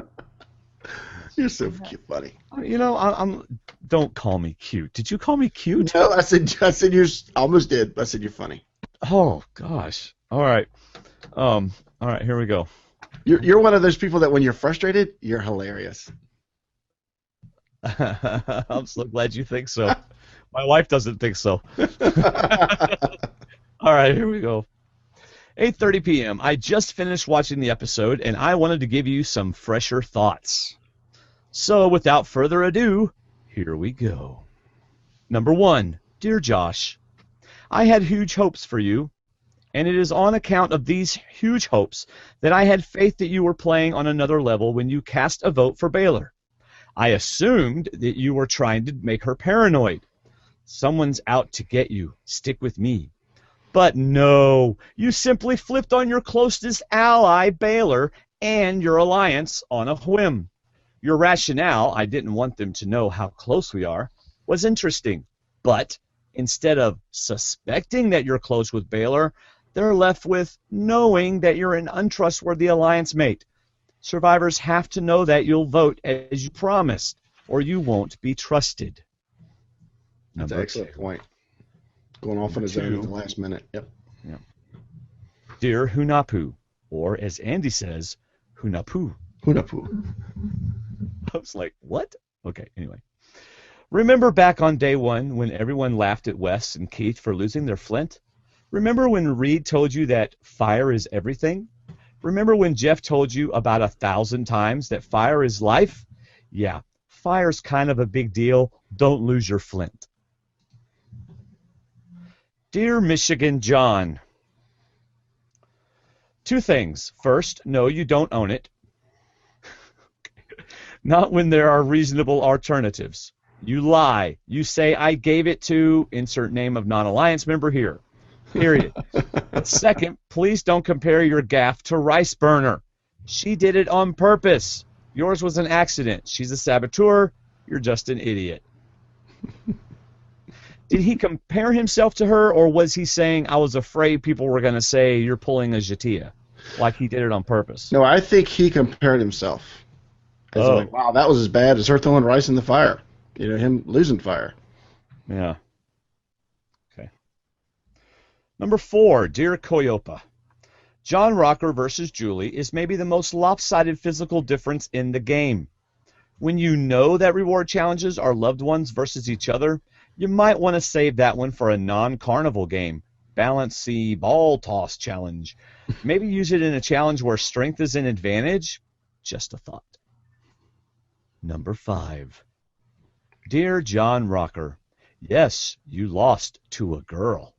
You're so cute, buddy. You know, don't call me cute. Did you call me cute? No, I said you almost did. I said you're funny. Oh, gosh. All right. All right, here we go. You're one of those people that when you're frustrated, you're hilarious. I'm so glad you think so. My wife doesn't think so. All right, here we go. 8:30 p.m. I just finished watching the episode, and I wanted to give you some fresher thoughts. So, without further ado, here we go. Number 1, Dear Josh, I had huge hopes for you, and it is on account of these huge hopes that I had faith that you were playing on another level when you cast a vote for Baylor. I assumed that you were trying to make her paranoid. Someone's out to get you. Stick with me. But no, you simply flipped on your closest ally, Baylor, and your alliance on a whim. Your rationale, I didn't want them to know how close we are, was interesting. But Instead of suspecting that you're close with Baylor, they're left with knowing that you're an untrustworthy alliance mate. Survivors have to know that you'll vote as you promised, or you won't be trusted. That's an excellent point. Going off on his own at the last minute. Yep. Dear Hunapu, or as Andy says, Hunapu. Hunapu. I was like, what? Okay, anyway. Remember back on day one when everyone laughed at Wes and Keith for losing their flint? Remember when Reed told you that fire is everything? Remember when Jeff told you about 1,000 times that fire is life? Yeah, fire's kind of a big deal. Don't lose your flint. Dear Michigan John, 2 things. First, no, you don't own it. Not when there are reasonable alternatives. You lie. You say, I gave it to, insert name of non-alliance member here. Period. Second, please don't compare your gaffe to Rice Burner. She did it on purpose. Yours was an accident. She's a saboteur. You're just an idiot. Did he compare himself to her, or was he saying, I was afraid people were going to say you're pulling a Jatia, like he did it on purpose? No, I think he compared himself. As like, wow, that was as bad as her throwing rice in the fire. You know, him losing fire. Yeah. Okay. Number 4, Dear Koyopa. John Rocker versus Julie is maybe the most lopsided physical difference in the game. When you know that reward challenges are loved ones versus each other, you might want to save that one for a non-carnival game. Balance the ball toss challenge. Maybe use it in a challenge where strength is an advantage. Just a thought. Number 5. Dear John Rocker, yes, you lost to a girl.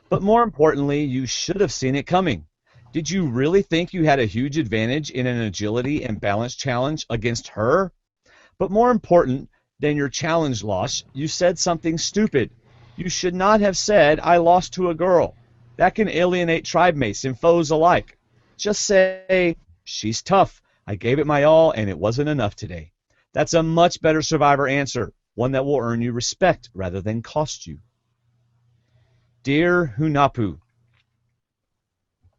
But more importantly, you should have seen it coming. Did you really think you had a huge advantage in an agility and balance challenge against her? But more important than your challenge loss, you said something stupid. You should not have said, I lost to a girl. That can alienate tribe mates and foes alike. Just say, she's tough. I gave it my all, and it wasn't enough today. That's a much better Survivor answer, one that will earn you respect rather than cost you. Dear Hunapu.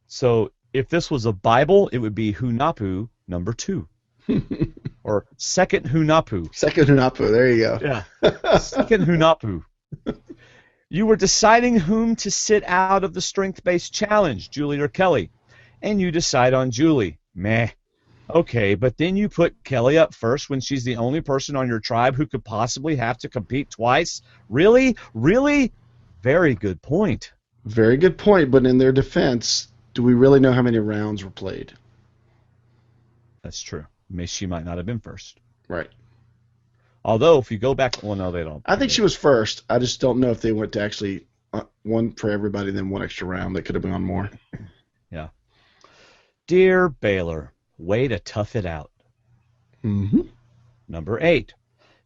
So if this was a Bible, it would be Hunapu number 2. Or second Hunapu. Second Hunapu, there you go. Yeah, second Hunapu. You were deciding whom to sit out of the strength-based challenge, Julie or Kelly, and you decide on Julie. Meh. Okay, but then you put Kelly up first when she's the only person on your tribe who could possibly have to compete twice? Really? Really? Very good point. Very good point, but in their defense, do we really know how many rounds were played? That's true. She might not have been first. Right. Although, if you go back, well, no, they don't. I think she was first. I just don't know if they went to actually one for everybody, then one extra round. That could have been on more. Yeah. Dear Baylor, way to tough it out. Mm-hmm. Number 8.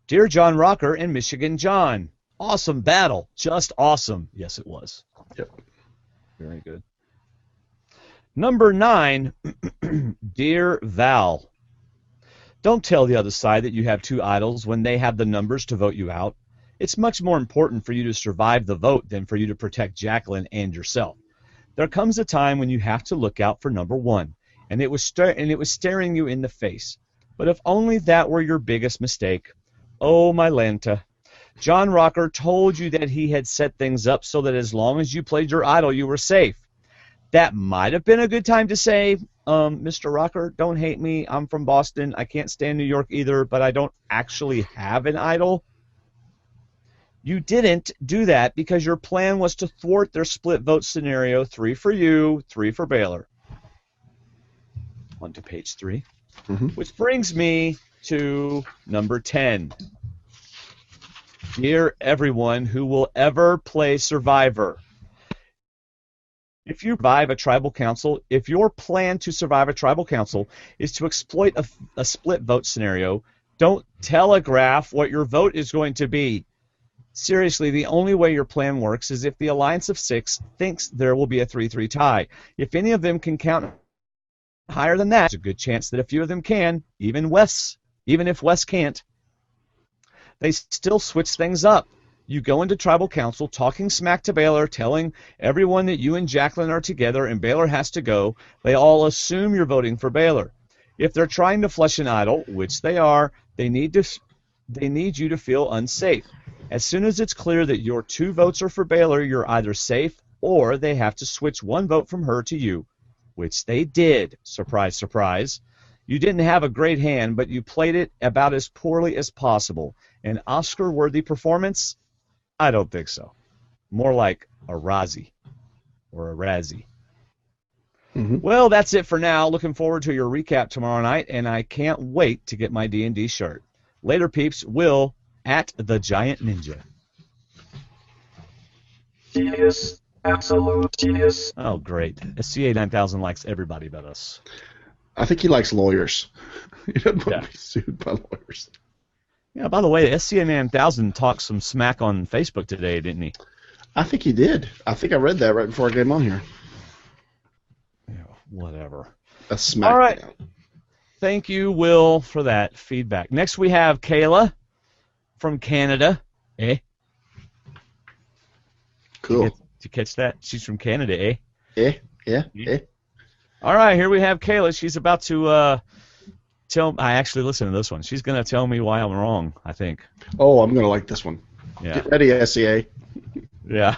Dear John Rocker and Michigan John. Awesome battle. Just awesome. Yes, it was. Yep. Very good. Number 9. Dear Val. Don't tell the other side that you have 2 idols when they have the numbers to vote you out. It's much more important for you to survive the vote than for you to protect Jacqueline and yourself. There comes a time when you have to look out for number 1, and it was staring you in the face. But if only that were your biggest mistake. Oh, my Lanta. John Rocker told you that he had set things up so that as long as you played your idol, you were safe. That might have been a good time to say, Mr. Rocker, don't hate me. I'm from Boston. I can't stand New York either, but I don't actually have an idol. You didn't do that because your plan was to thwart their split vote scenario, 3 for you, 3 for Baylor. On to page 3. Mm-hmm. Which brings me to number 10. Dear everyone who will ever play Survivor. If you survive a tribal council, if your plan to survive a tribal council is to exploit a split vote scenario, don't telegraph what your vote is going to be. Seriously, the only way your plan works is if the Alliance of 6 thinks there will be a 3-3 tie. If any of them can count higher than that, there's a good chance that a few of them can, even if Wes can't. They still switch things up. You go into tribal council talking smack to Baylor, telling everyone that you and Jacqueline are together and Baylor has to go. They all assume you're voting for Baylor. If they're trying to flush an idol, which they are, they need you to feel unsafe. As soon as it's clear that your 2 votes are for Baylor, you're either safe or they have to switch 1 vote from her to you, which they did. Surprise, surprise. You didn't have a great hand, but you played it about as poorly as possible. An Oscar-worthy performance? I don't think so. More like a Razzie or a Razzie. Mm-hmm. Well, that's it for now. Looking forward to your recap tomorrow night, and I can't wait to get my D&D shirt. Later, peeps. Will at the Giant Ninja. Tedious. Absolute tedious. Oh, great. SCA 9000 likes everybody but us. I think he likes lawyers. He doesn't want Yeah. to be sued by lawyers. Yeah, by the way, SCA 9000 talked some smack on Facebook today, didn't he? I think he did. I think I read that right before I came on here. Yeah, whatever. A smack. All right. Thank you, Will, for that feedback. Next we have Kayla from Canada. Eh? Cool. Did you catch that? She's from Canada, eh? Yeah. All right, here we have Kayla. She's about to tell. I actually listened to this one. She's going to tell me why I'm wrong, I think. Oh, I'm going to like this one. Yeah. Get ready, SEA. Yeah.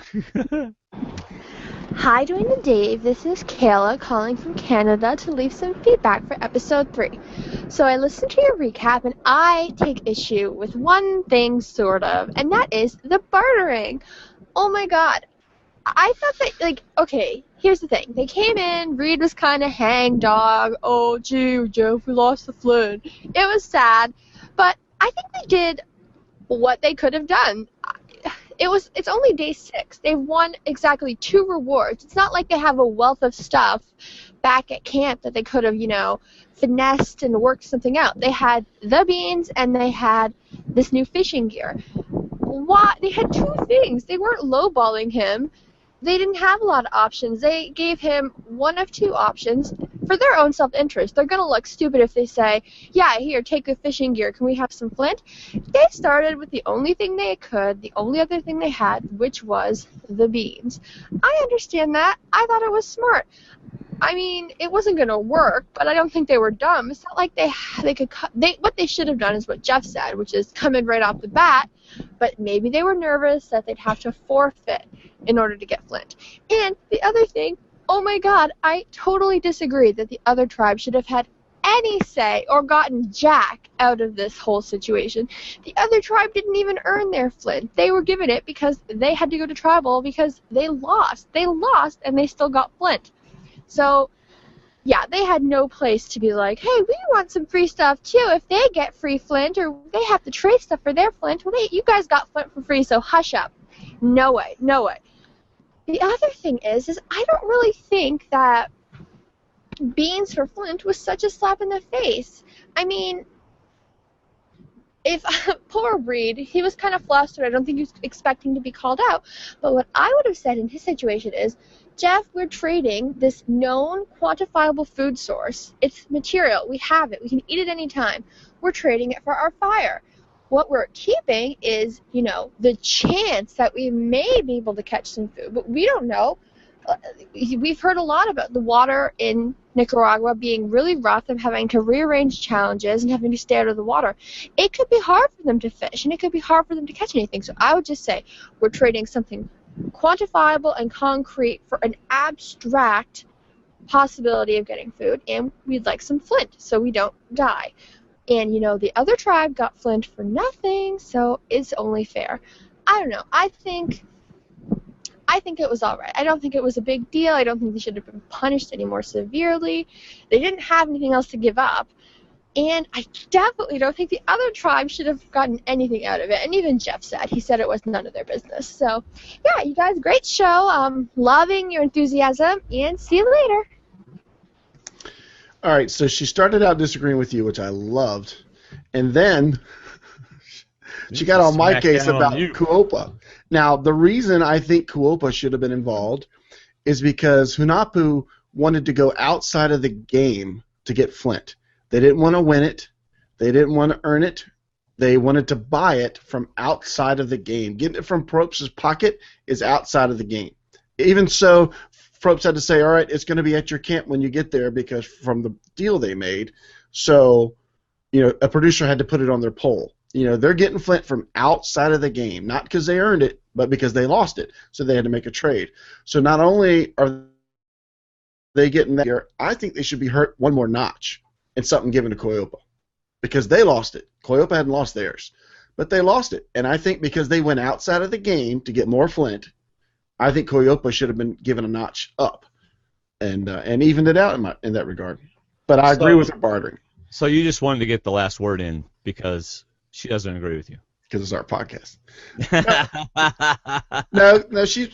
Hi, Dwayne and Dave. This is Kayla calling from Canada to leave some feedback for episode 3. So I listened to your recap, and I take issue with one thing, sort of, and that is the bartering. Oh my god. I thought that, okay, here's the thing. They came in, Reed was kind of hangdog. Oh, gee, Jeff, we lost the Flint. It was sad, but I think they did what they could have done. It's only day 6. They've won exactly 2 rewards. It's not like they have a wealth of stuff back at camp that they could have, finessed and worked something out. They had the beans and they had this new fishing gear. Why? They had 2 things. They weren't lowballing him. They didn't have a lot of options. They gave him 1 of 2 options for their own self-interest. They're going to look stupid if they say, yeah, here, take the fishing gear. Can we have some flint? They started with the only thing they could, the only other thing they had, which was the beans. I understand that. I thought it was smart. I mean, it wasn't going to work, but I don't think they were dumb. It's not like they could cut. What they should have done is what Jeff said, which is come in right off the bat, but maybe they were nervous that they'd have to forfeit in order to get flint. And the other thing, oh my god, I totally disagree that the other tribe should have had any say or gotten jack out of this whole situation. The other tribe didn't even earn their flint. They were given it because they had to go to tribal because they lost. They lost and they still got flint. So, yeah, they had no place to be like, hey, we want some free stuff too. If they get free flint or they have to trade stuff for their flint, well, you guys got flint for free, so hush up. No way, no way. The other thing is I don't really think that beans for flint was such a slap in the face. I mean, if poor Reed, he was kind of flustered. I don't think he was expecting to be called out. But what I would have said in his situation is, Jeff, we're trading this known quantifiable food source. It's material. We have it. We can eat it any time. We're trading it for our fire. What we're keeping is, the chance that we may be able to catch some food, but we don't know. We've heard a lot about the water in Nicaragua being really rough, them having to rearrange challenges and having to stay out of the water. It could be hard for them to fish, and it could be hard for them to catch anything. So I would just say we're trading something quantifiable and concrete for an abstract possibility of getting food, and we'd like some flint so we don't die. And, the other tribe got flint for nothing, so it's only fair. I don't know. I think it was all right. I don't think it was a big deal. I don't think they should have been punished any more severely. They didn't have anything else to give up. And I definitely don't think the other tribe should have gotten anything out of it. And even Jeff said, he said it was none of their business. So, yeah, you guys, great show. Loving your enthusiasm, and see you later. All right, so she started out disagreeing with you, which I loved, and then she got on my case about Kuopa. Now, the reason I think Kuopa should have been involved is because Hunapu wanted to go outside of the game to get flint. They didn't want to win it. They didn't want to earn it they wanted to buy it from outside of the game. Getting it from Probst's pocket is outside of the game. Even so, Probst had to say, all right, it's going to be at your camp when you get there because from the deal they made. So, a producer had to put it on their poll. They're getting Flint from outside of the game, not because they earned it, but because they lost it. So they had to make a trade. So not only are they getting that here, I think they should be hurt one more notch and something given to Coyopa because they lost it. Coyopa hadn't lost theirs, but they lost it. And I think because they went outside of the game to get more Flint, I think Coyopa should have been given a notch up and evened it out in that regard. But I agree with the bartering. So you just wanted to get the last word in because she doesn't agree with you. Because it's our podcast. No,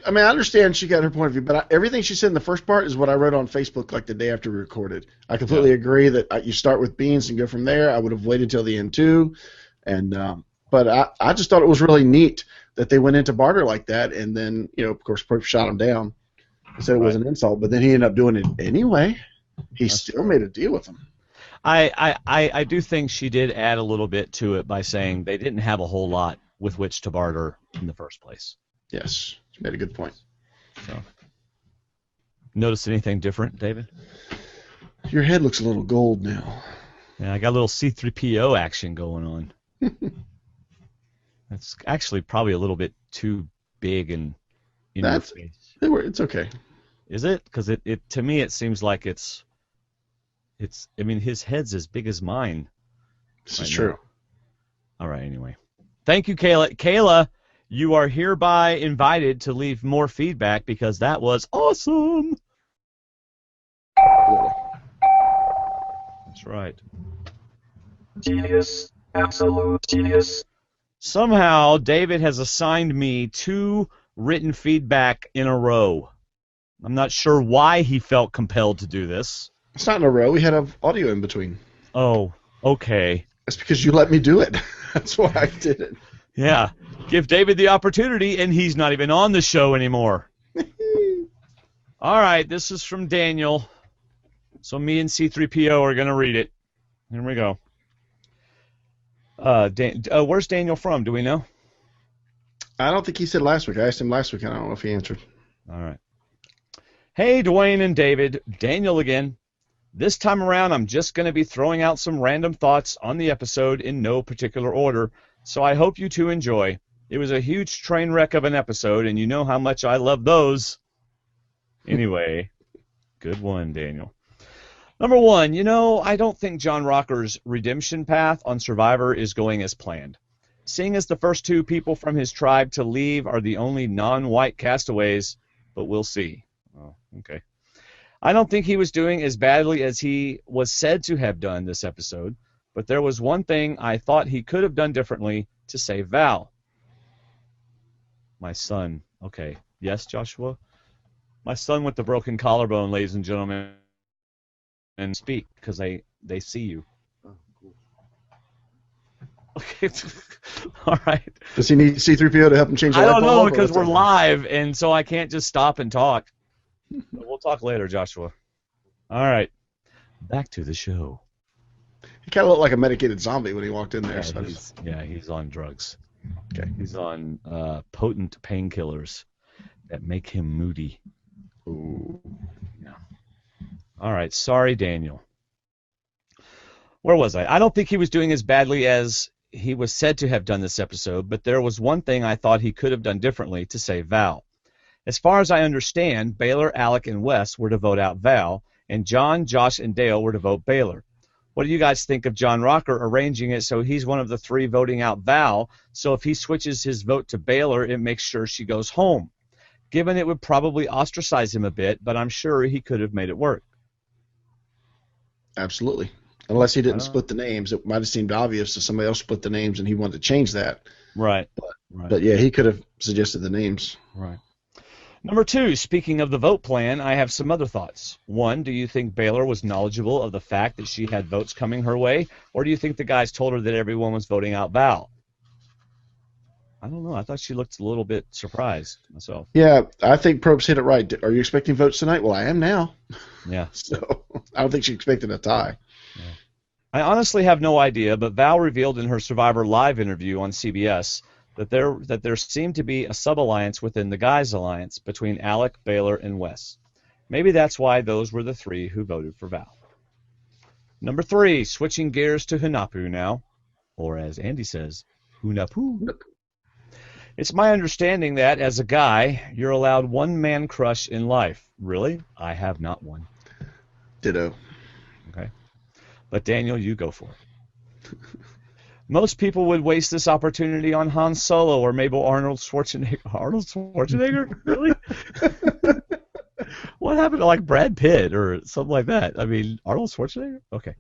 I understand she got her point of view, but everything she said in the first part is what I wrote on Facebook like the day after we recorded. I completely agree that you start with Beans and go from there. I would have waited till the end too, but I just thought it was really neat that they went into barter like that, and then of course Probst shot him down and said it was an insult, but then he ended up doing it anyway. That's still made a deal with him. I do think she did add a little bit to it by saying they didn't have a whole lot with which to barter in the first place. Yes, she made a good point. So, notice anything different, David? Your head looks a little gold now. Yeah, I got a little C-3PO action going on. That's actually probably a little bit too big and in your face. It's okay. Is it? Because it to me it seems like it's. I mean, his head's as big as mine. This is true. All right, anyway. Thank you, Kayla. Kayla, you are hereby invited to leave more feedback because that was awesome. That's right. Tedious. Absolute tedious. Somehow, David has assigned me 2 written feedback in a row. I'm not sure why he felt compelled to do this. It's not in a row. We had an audio in between. Oh, okay. That's because you let me do it. That's why I did it. Yeah. Give David the opportunity, and he's not even on the show anymore. All right, this is from Daniel. So me and C-3PO are going to read it. Here we go. Where's Daniel from? Do we know? I don't think he said last week. I asked him last week, and I don't know if he answered. All right. Hey, Dwaine and David. Daniel again. This time around, I'm just going to be throwing out some random thoughts on the episode in no particular order, so I hope you two enjoy. It was a huge train wreck of an episode, and you know how much I love those. Anyway, good one, Daniel. Number 1, I don't think John Rocker's redemption path on Survivor is going as planned. Seeing as the first 2 people from his tribe to leave are the only non-white castaways, but we'll see. Oh, okay. I don't think he was doing as badly as he was said to have done this episode, but there was one thing I thought he could have done differently to save Val. My son. Okay. Yes, Joshua? My son with the broken collarbone, ladies and gentlemen, and speak because they see you. Oh, cool. Okay. All right. Does he need C-3PO to help him change the I light don't know bulb, because we're okay? live, and so I can't just stop and talk. But we'll talk later, Joshua. All right. Back to the show. He kind of looked like a medicated zombie when he walked in there. He's on drugs. Okay. He's on potent painkillers that make him moody. Ooh. Yeah. All right. Sorry, Daniel. Where was I? I don't think he was doing as badly as he was said to have done this episode, but there was one thing I thought he could have done differently to save Val. As far as I understand, Baylor, Alec, and Wes were to vote out Val, and John, Josh, and Dale were to vote Baylor. What do you guys think of John Rocker arranging it so he's one of the 3 voting out Val, so if he switches his vote to Baylor, it makes sure she goes home? Given it would probably ostracize him a bit, but I'm sure he could have made it work. Absolutely. Unless he didn't split the names. It might have seemed obvious that somebody else split the names and he wanted to change that. Right. But yeah, he could have suggested the names. Right. Number 2, speaking of the vote plan, I have some other thoughts. 1, do you think Baylor was knowledgeable of the fact that she had votes coming her way, or do you think the guys told her that everyone was voting out Val? I don't know. I thought she looked a little bit surprised myself. Yeah, I think Probst hit it right. Are you expecting votes tonight? Well, I am now. Yeah. So I don't think she expected a tie. Yeah. I honestly have no idea, but Val revealed in her Survivor Live interview on CBS that there seemed to be a sub-alliance within the Guys Alliance between Alec, Baylor, and Wes. Maybe that's why those were the three who voted for Val. Number 3, switching gears to Hunapu now, or as Andy says, Hunapu. It's my understanding that, as a guy, you're allowed one man crush in life. Really? I have not one. Ditto. Okay. But Daniel, you go for it. Most people would waste this opportunity on Han Solo or maybe Arnold Schwarzenegger. Arnold Schwarzenegger? Really? What happened to like Brad Pitt or something like that? I mean, Arnold Schwarzenegger? Okay.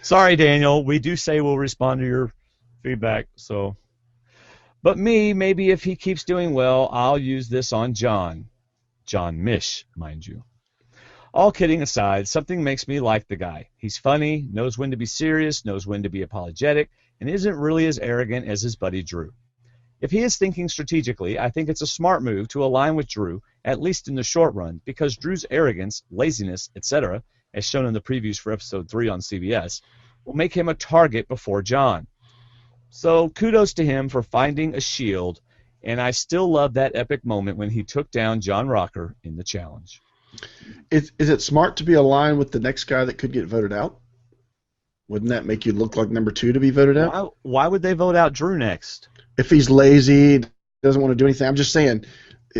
Sorry, Daniel. We do say we'll respond to your feedback. So, but maybe if he keeps doing well, I'll use this on John. John Mish, mind you. All kidding aside, something makes me like the guy. He's funny, knows when to be serious, knows when to be apologetic, and isn't really as arrogant as his buddy Drew. If he is thinking strategically, I think it's a smart move to align with Drew, at least in the short run, because Drew's arrogance, laziness, etc., as shown in the previews for episode 3 on CBS, will make him a target before John. So kudos to him for finding a shield, and I still love that epic moment when he took down John Rocker in the challenge. Is it smart to be aligned with the next guy that could get voted out? Wouldn't that make you look like number 2 to be voted out? Why would they vote out Drew next? If he's lazy, doesn't want to do anything. I'm just saying,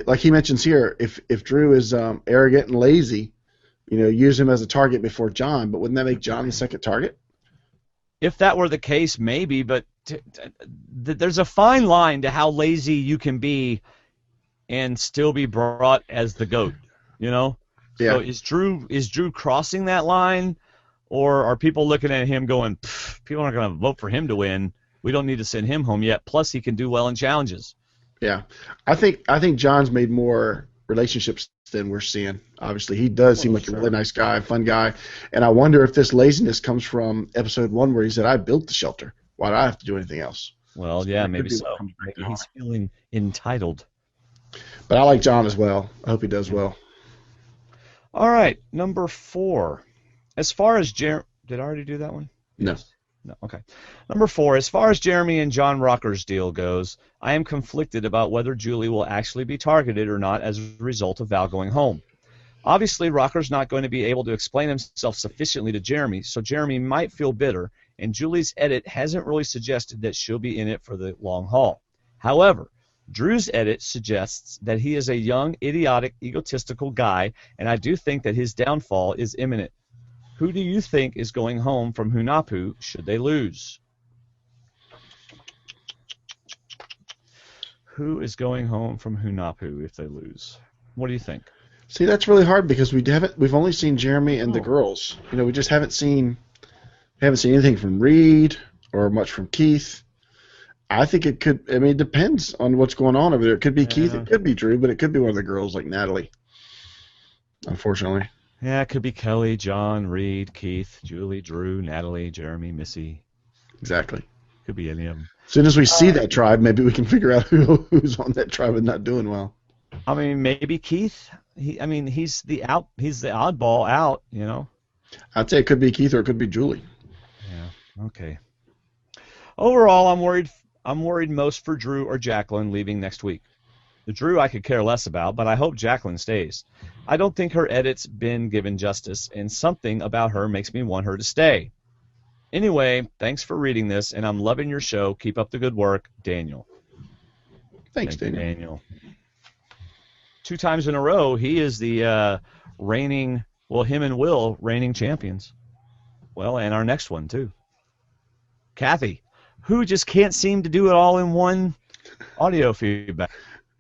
like he mentions here, if Drew is arrogant and lazy, use him as a target before John. But wouldn't that make John the second target? If that were the case, maybe. But there's a fine line to how lazy you can be and still be brought as the GOAT. Yeah. So is Drew crossing that line, or are people looking at him going, people aren't going to vote for him to win. We don't need to send him home yet. Plus, he can do well in challenges. Yeah, I think John's made more relationships than we're seeing. Obviously, he does seem like a really nice guy, fun guy, and I wonder if this laziness comes from episode 1 where he said, "I built the shelter. Why do I have to do anything else?" Well, yeah, maybe so. Maybe he's feeling entitled. But I like John as well. I hope he does well. All right, number 4. As far as did I already do that one? No. No, okay. Number 4, as far as Jeremy and John Rocker's deal goes, I am conflicted about whether Julie will actually be targeted or not as a result of Val going home. Obviously, Rocker's not going to be able to explain himself sufficiently to Jeremy, so Jeremy might feel bitter, and Julie's edit hasn't really suggested that she'll be in it for the long haul. However, Drew's edit suggests that he is a young, idiotic, egotistical guy, and I do think that his downfall is imminent. Who do you think is going home from Hunapu should they lose? Who is going home from Hunapu if they lose? What do you think? See, that's really hard because we've only seen Jeremy and the girls. We just haven't seen anything from Reed or much from Keith. I think it could. I mean, it depends on what's going on over there. It could be Keith, it could be Drew, but it could be one of the girls like Natalie. Unfortunately. Yeah, it could be Kelly, John, Reed, Keith, Julie, Drew, Natalie, Jeremy, Missy. Exactly. Could be any of them. As soon as we see that tribe, maybe we can figure out who's on that tribe and not doing well. I mean, maybe Keith. He's the oddball out. I'd say it could be Keith or it could be Julie. Yeah. Okay. Overall, I'm worried most for Drew or Jacqueline leaving next week. The Drew I could care less about, but I hope Jacqueline stays. I don't think her edit's been given justice, and something about her makes me want her to stay. Anyway, thanks for reading this, and I'm loving your show. Keep up the good work, Daniel. Thanks, Thank you, Daniel. 2 times in a row, he is the reigning, him and Will, reigning champions. Well, and our next one, too. Kathy, who just can't seem to do it all in one audio feedback.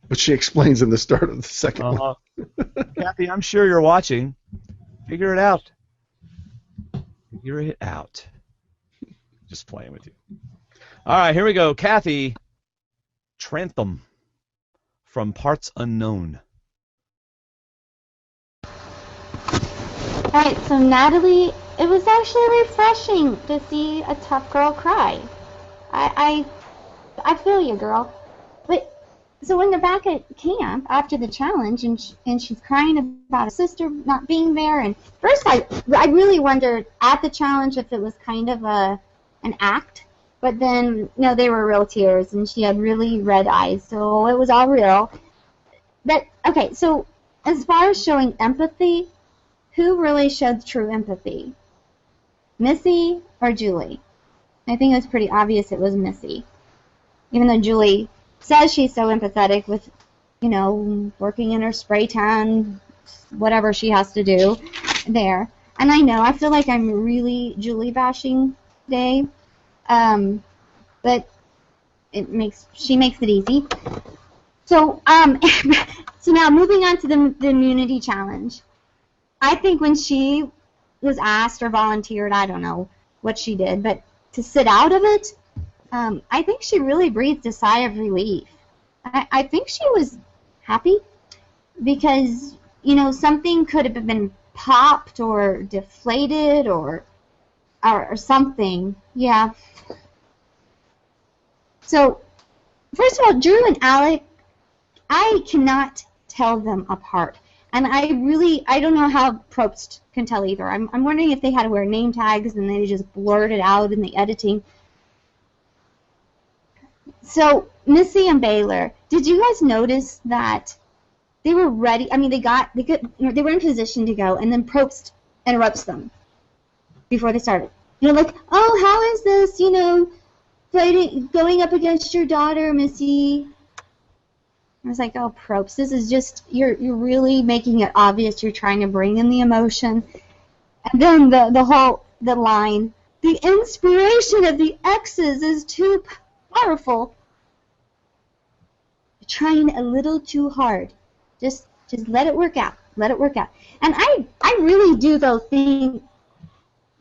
But she explains in the start of the second one. Kathy, I'm sure you're watching. Figure it out. Figure it out. Just playing with you. All right, here we go. Kathy Trentham from Parts Unknown. All right, so Natalie, it was actually refreshing to see a tough girl cry. I feel you, girl. But So when they're back at camp after the challenge, and she's crying about her sister not being there, and first I really wondered at the challenge if it was kind of an act, but then no, they were real tears, and she had really red eyes, so it was all real. But okay, so as far as showing empathy, who really showed true empathy? Missy or Julie? I think it was pretty obvious it was Missy, even though Julie says she's so empathetic with, working in her spray tan, whatever she has to do there. And I feel like I'm really Julie bashing today, but she makes it easy. So so now moving on to the immunity challenge. I think when she was asked or volunteered, I don't know what she did, but to sit out of it, I think she really breathed a sigh of relief. I think she was happy because, something could have been popped or deflated or something. Yeah. So, first of all, Drew and Alec, I cannot tell them apart. And I don't know how Probst can tell either. I'm wondering if they had to wear name tags and they just blurred it out in the editing. So, Missy and Baylor, did you guys notice that they were ready? I mean, they were in position to go, and then Probst interrupts them before they started. Like, oh, how is this, going up against your daughter, Missy? I was like, oh, Probst, this is just, you're really making it obvious you're trying to bring in the emotion. And then the line, the inspiration of the X's is too powerful. You're trying a little too hard. Just let it work out. Let it work out. And I really do, though, think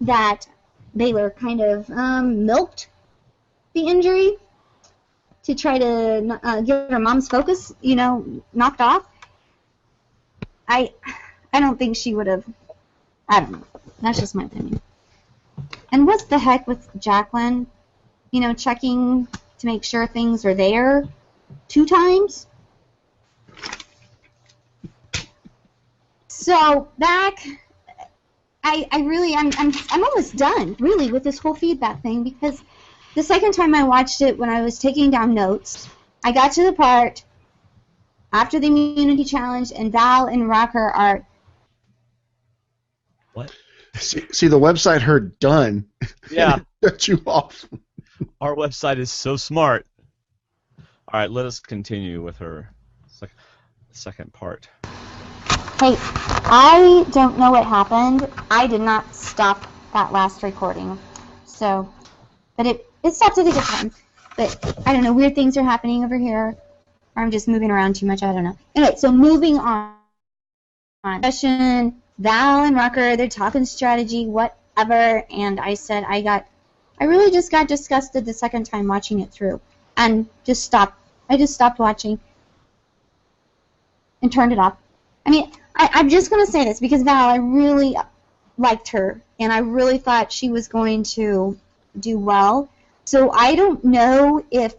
that Baylor kind of milked the injury to try to get her mom's focus, knocked off. I don't think she would have. I don't know. That's just my opinion. And what's the heck with Jacqueline? Checking to make sure things are there 2 times. So back, I'm almost done really with this whole feedback thing, because the second time I watched it, when I was taking down notes, I got to the part after the immunity challenge, and Val and Rocker are. What? See, the website heard done. Yeah. Cut you off. Our website is so smart. All right, let us continue with her second part. Hey, I don't know what happened. I did not stop that last recording, so, but it stopped at a good time. But I don't know, weird things are happening over here. Or I'm just moving around too much, I don't know. Anyway, so moving on. Session, Val and Rucker, they're talking strategy, whatever, and I said I really just got disgusted the second time watching it through, and just stopped. I just stopped watching and turned it off. I mean, I'm just going to say this because Val, I really liked her, and I really thought she was going to do well. So I don't know if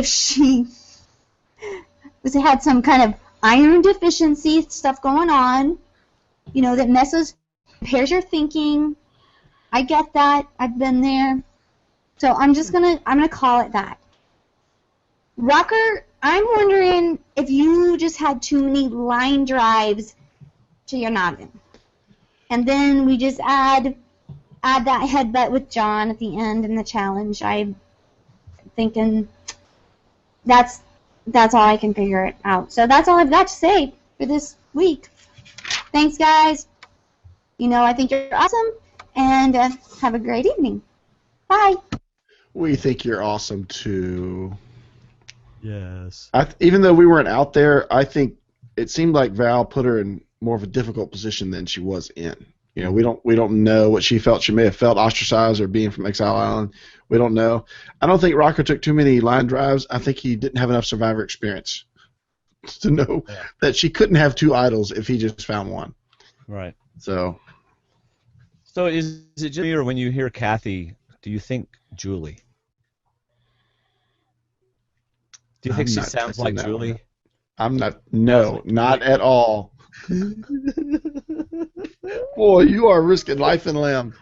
she had some kind of iron deficiency stuff going on, that impairs your thinking. I get that. I've been there. So I'm gonna call it that. Rocker, I'm wondering if you just had too many line drives to your noggin. And then we just add that headbutt with John at the end in the challenge. I'm thinking that's all I can figure it out. So that's all I've got to say for this week. Thanks, guys. I think you're awesome, and have a great evening. Bye. We think you're awesome, too. Yes. Even though we weren't out there, I think it seemed like Val put her in more of a difficult position than she was in. We don't know what she felt. She may have felt ostracized or being from Exile Island. We don't know. I don't think Rocker took too many line drives. I think he didn't have enough Survivor experience to know that she couldn't have 2 idols if he just found one. Right. So is it just me, or when you hear Kathy, do you think Julie? Do you think I'm she not sounds touching like that Julie? one. I'm not. No, not at all. Boy, you are risking life and limb.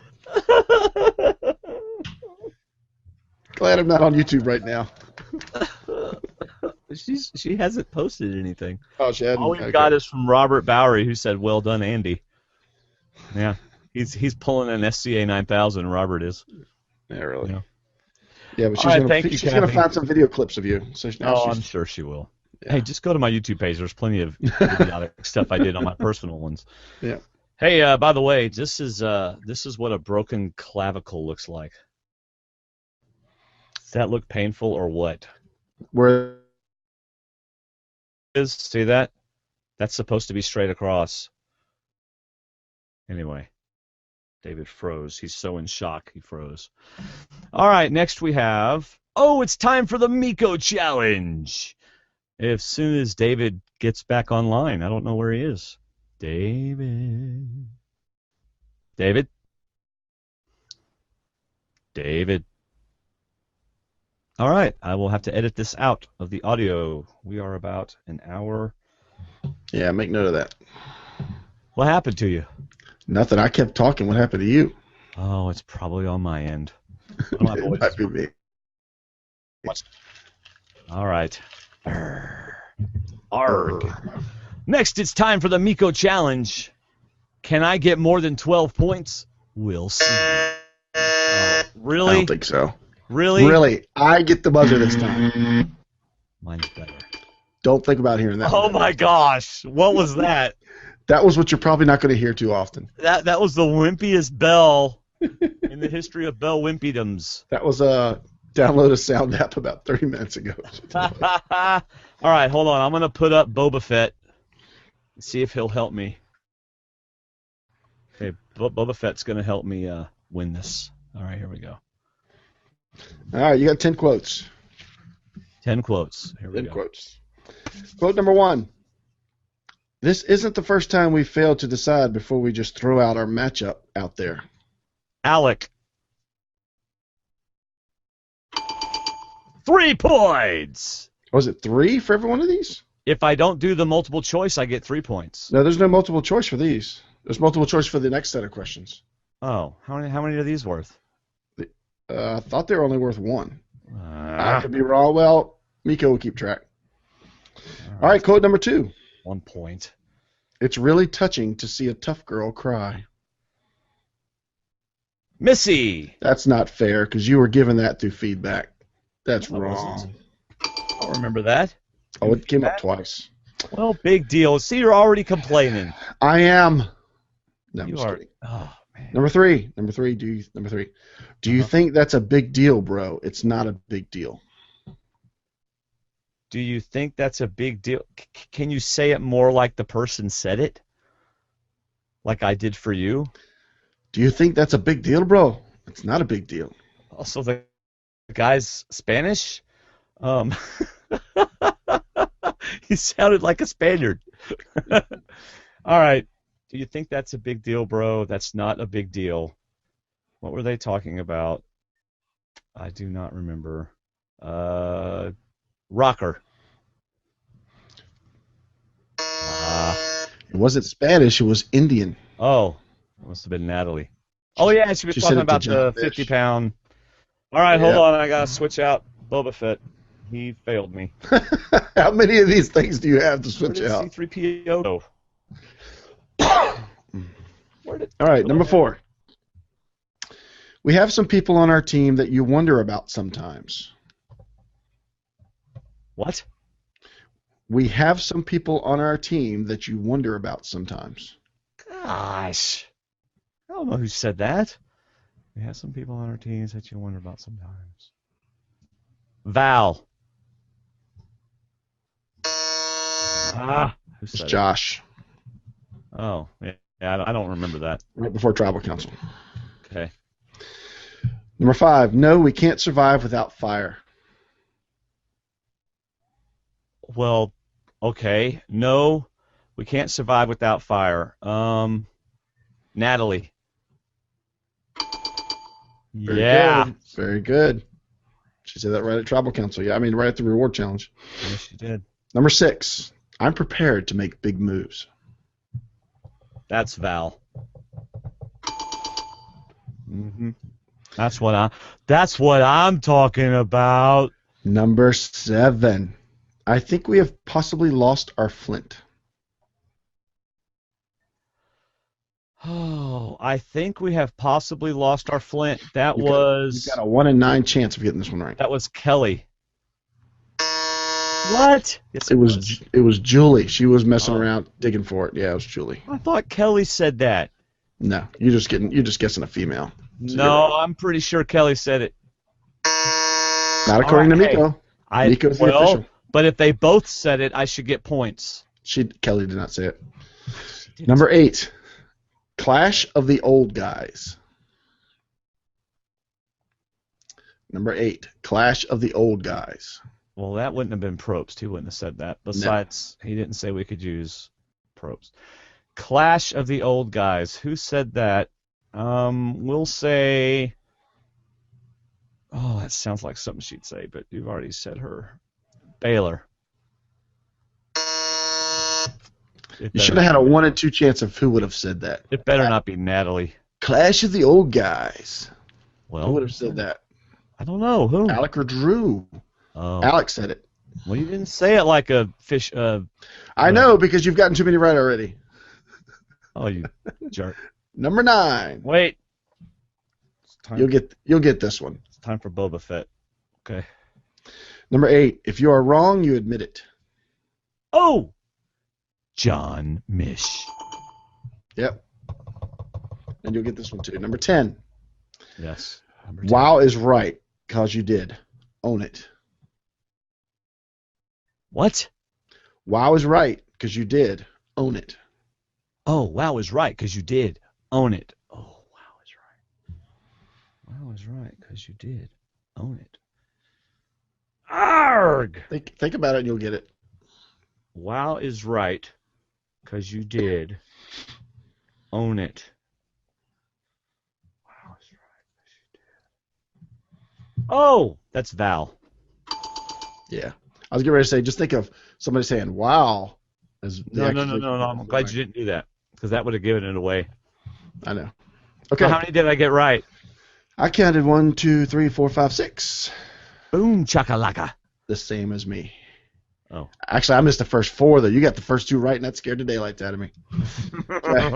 Glad I'm not on YouTube right now. She hasn't posted anything. Oh, she hadn't. All we've Okay. got is from Robert Bowery, who said, "Well done, Andy." Yeah, he's pulling an SCA 9000. Robert is. Yeah, really. Yeah. Yeah, but All right, thank you, she's gonna Kathy. find some video clips of you. So now Oh, she's, I'm sure she will. Yeah. Hey, just go to my YouTube page. There's plenty of idiotic stuff I did on my personal ones. Yeah. Hey, by the way, this is what a broken clavicle looks like. Does that look painful or what? Where See that? That's supposed to be straight across. Anyway, David froze. He's so in shock, he froze. All right, next we have... Oh, it's time for the Miko Challenge! As soon as David gets back online. I don't know where he is. David? All right, I will have to edit this out of the audio. We are about an hour. Yeah, make note of that. What happened to you? Nothing. I kept talking. What happened to you? Oh, it's probably on my end. One of my It boys. might be me. All right. Arg. Next, it's time for the Miko Challenge. Can I get more than 12 points? We'll see. I Really? don't think so. Really? Really, I get the buzzer this time. Mine's better. Don't think about hearing that. Oh my gosh. What was that? That was what you're probably not going to hear too often. That was the wimpiest bell in the history of bell wimpiedoms. That was download a sound app about 30 minutes ago. All right, hold on. I'm going to put up Boba Fett and see if he'll help me. Okay, Boba Fett's going to help me win this. All right, here we go. All right, you got 10 quotes. 10 quotes. Here we 10 go. quotes. Quote number 1. This isn't the first time we failed to decide before we just throw out our matchup out there. Alec. 3 points. Was it 3 for every one of these? If I don't do the multiple choice, I get 3 points. No, there's no multiple choice for these. There's multiple choice for the next set of questions. Oh, how many are these worth? I thought they were only worth 1. I could be wrong. Well, Miko will keep track. All right, quote number 2. 1 point. It's really touching to see a tough girl cry. Missy. That's not fair because you were given that through feedback. That's I wrong. wasn't. I don't remember that. Oh, it came up twice. Well, big deal. See, you're already complaining. I am. No, I'm You just are. kidding. Oh man. Number 3. Do you think that's a big deal, bro? It's not a big deal. Do you think that's a big deal? Can you say it more like the person said it? Like I did for you? Do you think that's a big deal, bro? It's not a big deal. Also, the guy's Spanish? He sounded like a Spaniard. All right. Do you think that's a big deal, bro? That's not a big deal. What were they talking about? I do not remember. Rocker. It wasn't Spanish. It was Indian. Oh, it must have been Natalie. Oh, yeah, she was She talking said it to about the John Fish. 50-pound. All right, hold Yeah. on. I got to switch out Boba Fett. He failed me. How many of these things do you have to Where switch did out? C-3PO go? All right, number 4. We have some people on our team that you wonder about sometimes. What? We have some people on our team that you wonder about sometimes. Gosh. I don't know who said that. We have some people on our teams that you wonder about sometimes. Val. Who It's said it? Josh, Oh, yeah. I don't remember that. right before Tribal Council. Okay. Number 5. No, we can't survive without fire. Well, okay. No, we can't survive without fire. Natalie. Very Yeah. good. Very good. She said that right at Tribal Council. Yeah, I mean right at the Reward Challenge. Yes, she did. Number 6. I'm prepared to make big moves. That's Val. Mm-hmm. That's what I'm talking about. Number 7. I think we have possibly lost our Flint. Oh, I think we have possibly lost our Flint. You've got a 1 in 9 chance of getting this one right. That was Kelly. What? Yes, It was Julie. She was messing around digging for it. Yeah, it was Julie. I thought Kelly said that. No, you're just guessing a female. So No, I'm pretty sure Kelly said it. not according to Hey, Miko. Miko's the official. but if they both said it, I should get points. Kelly did not say it. Number 8. Clash of the Old Guys. Number 8. Clash of the Old Guys. Well, that wouldn't have been Probst. He wouldn't have said that. Besides, he didn't say we could use Probst. Clash of the Old Guys. Who said that? We'll say... Oh, that sounds like something she'd say, but you've already said her. Baylor. You should have had a 1 in 2 chance of who would have said that. It better not be Natalie. Clash of the Old Guys. Well, Who would have said that? I don't know. Who? Alec or Drew? Oh. Alex said it. Well, you didn't say it like a fish. I know, because you've gotten too many right already. Oh, you jerk. Number 9. Wait. You'll get this one. It's time for Boba Fett. Okay. Number 8. If you are wrong, you admit it. Oh! John Mish. Yep. And you'll get this one too. Number 10. Yes. Number 10. Wow is right, because you did. Own it. What? Wow is right, because you did. Own it. Oh, wow is right, because you did. Own it. Oh, wow is right. Wow is right, because you did. Own it. Arg! Think about it and you'll get it. Wow is right, because you did. Own it. Wow is right, because you did. Oh, that's Val. Yeah. I was getting ready to say, just think of somebody saying, wow. As No. I'm glad you didn't do that, because that would have given it away. I know. Okay. So how many did I get right? I counted 1, 2, 3, 4, 5, 6. Boom, chakalaka. The same as me. Oh. Actually, I missed the first 4, though. You got the first 2 right, and that scared the daylights out of me. I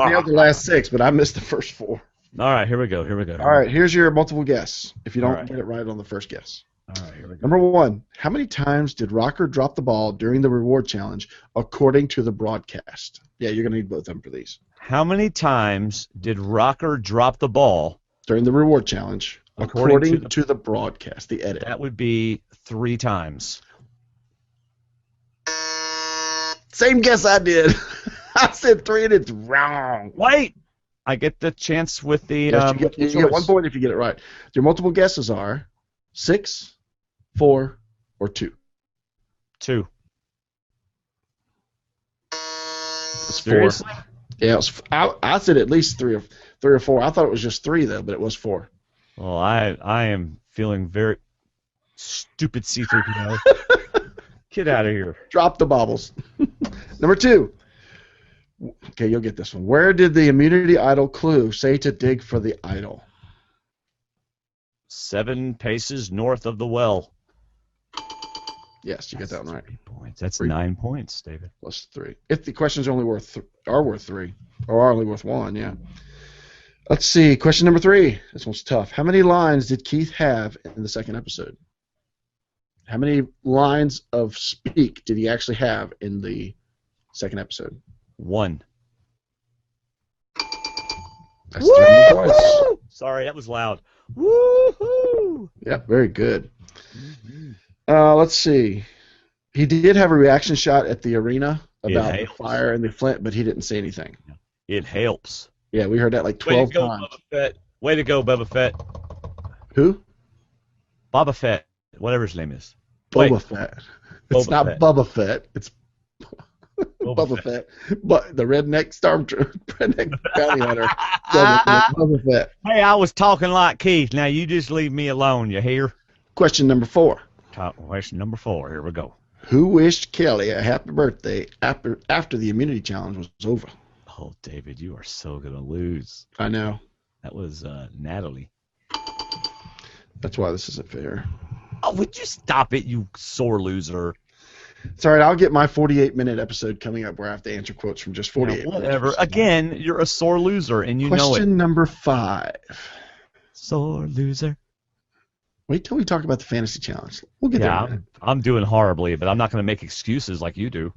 nailed the last 6, but I missed the first 4. All right, here we go. All right, here's your multiple guess, if you don't right. get it right on the first guess. All right, here we go. Number 1, how many times did Rocker drop the ball during the reward challenge according to the broadcast? Yeah, you're going to need both of them for these. How many times did Rocker drop the ball? During the reward challenge, according to the broadcast, the edit. That would be 3 times. Same guess I did. I said 3 and it's wrong. Wait! I get the chance with the... Yes, you get 1 point if you get it right. Your multiple guesses are 6, 4, or 2. 2. It's 4. Seriously? Yeah, I said at least 3 or 4. I thought it was just 3 though, but it was 4. Well, I am feeling very stupid C-3PO. Get out of here. Drop the baubles. Number 2. Okay, you'll get this one. Where did the immunity idol clue say to dig for the idol? 7 paces north of the well. Yes, you got that one right. 3 points. That's 3. 9 points, David. Plus 3. If the questions are only worth 3, or are only worth 1, yeah. Let's see. Question number 3. This one's tough. How many lines did Keith have in the second episode? How many lines of speak did he actually have in the second episode? 1. That's 3 more points. Sorry, that was loud. Woo-hoo! Yep, very good. Let's see. He did have a reaction shot at the arena about the fire and the Flint, but he didn't say anything. It helps. Yeah, we heard that like 12 times. Boba Fett. Way to go, Boba Fett. Who? Boba Fett, whatever his name is. Boba Fett. It's Boba not Fett. Bubba Fett. It's Boba Boba Fett. But the redneck redneck bounty hunter. Boba Fett. Hey, I was talking like Keith. Now you just leave me alone. You hear? question number 4. Top question number 4. Here we go. Who wished Kelly a happy birthday after the immunity challenge was over? Oh, David, you are so going to lose. I know. That was Natalie. That's why this isn't fair. Oh, would you stop it, you sore loser? It's all right. I'll get my 48-minute episode coming up where I have to answer quotes from just 48 Yeah, whatever. Again, you're a sore loser, and you know it. Question number 5. Sore loser. Wait till we talk about the fantasy challenge. We'll get there. Yeah, I'm doing horribly, but I'm not going to make excuses like you do.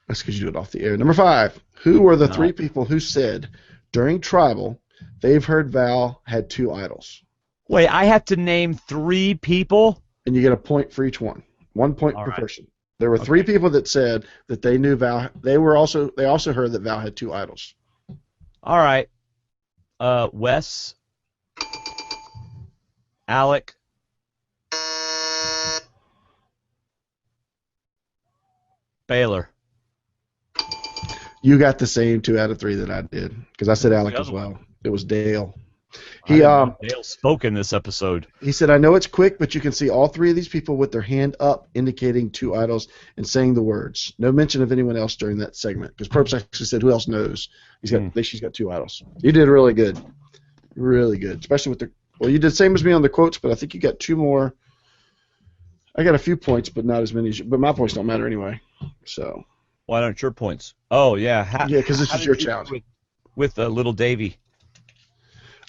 That's because you do it off the air. Number 5. Who were the 3 people who said during Tribal they've heard Val had 2 idols? Wait, I have to name 3 people? And you get a point for each one. 1 point per person. There were 3 people that said that they knew Val. They also heard that Val had 2 idols. All right. Wes, Alec, Baylor. You got the same 2 out of 3 that I did because I said Alec as well. It was Dale. Dale spoke in this episode. He said, "I know it's quick, but you can see all 3 of these people with their hand up, indicating 2 idols and saying the words. No mention of anyone else during that segment because Purpose actually said, who else knows? She's got 2 idols. You did really good, really good, especially with the. Well, you did the same as me on the quotes, but I think you got 2 more. I got a few points, but not as many as you. But my points don't matter anyway. So. Why aren't your points? Oh yeah. Yeah, because this is your challenge with little Davey.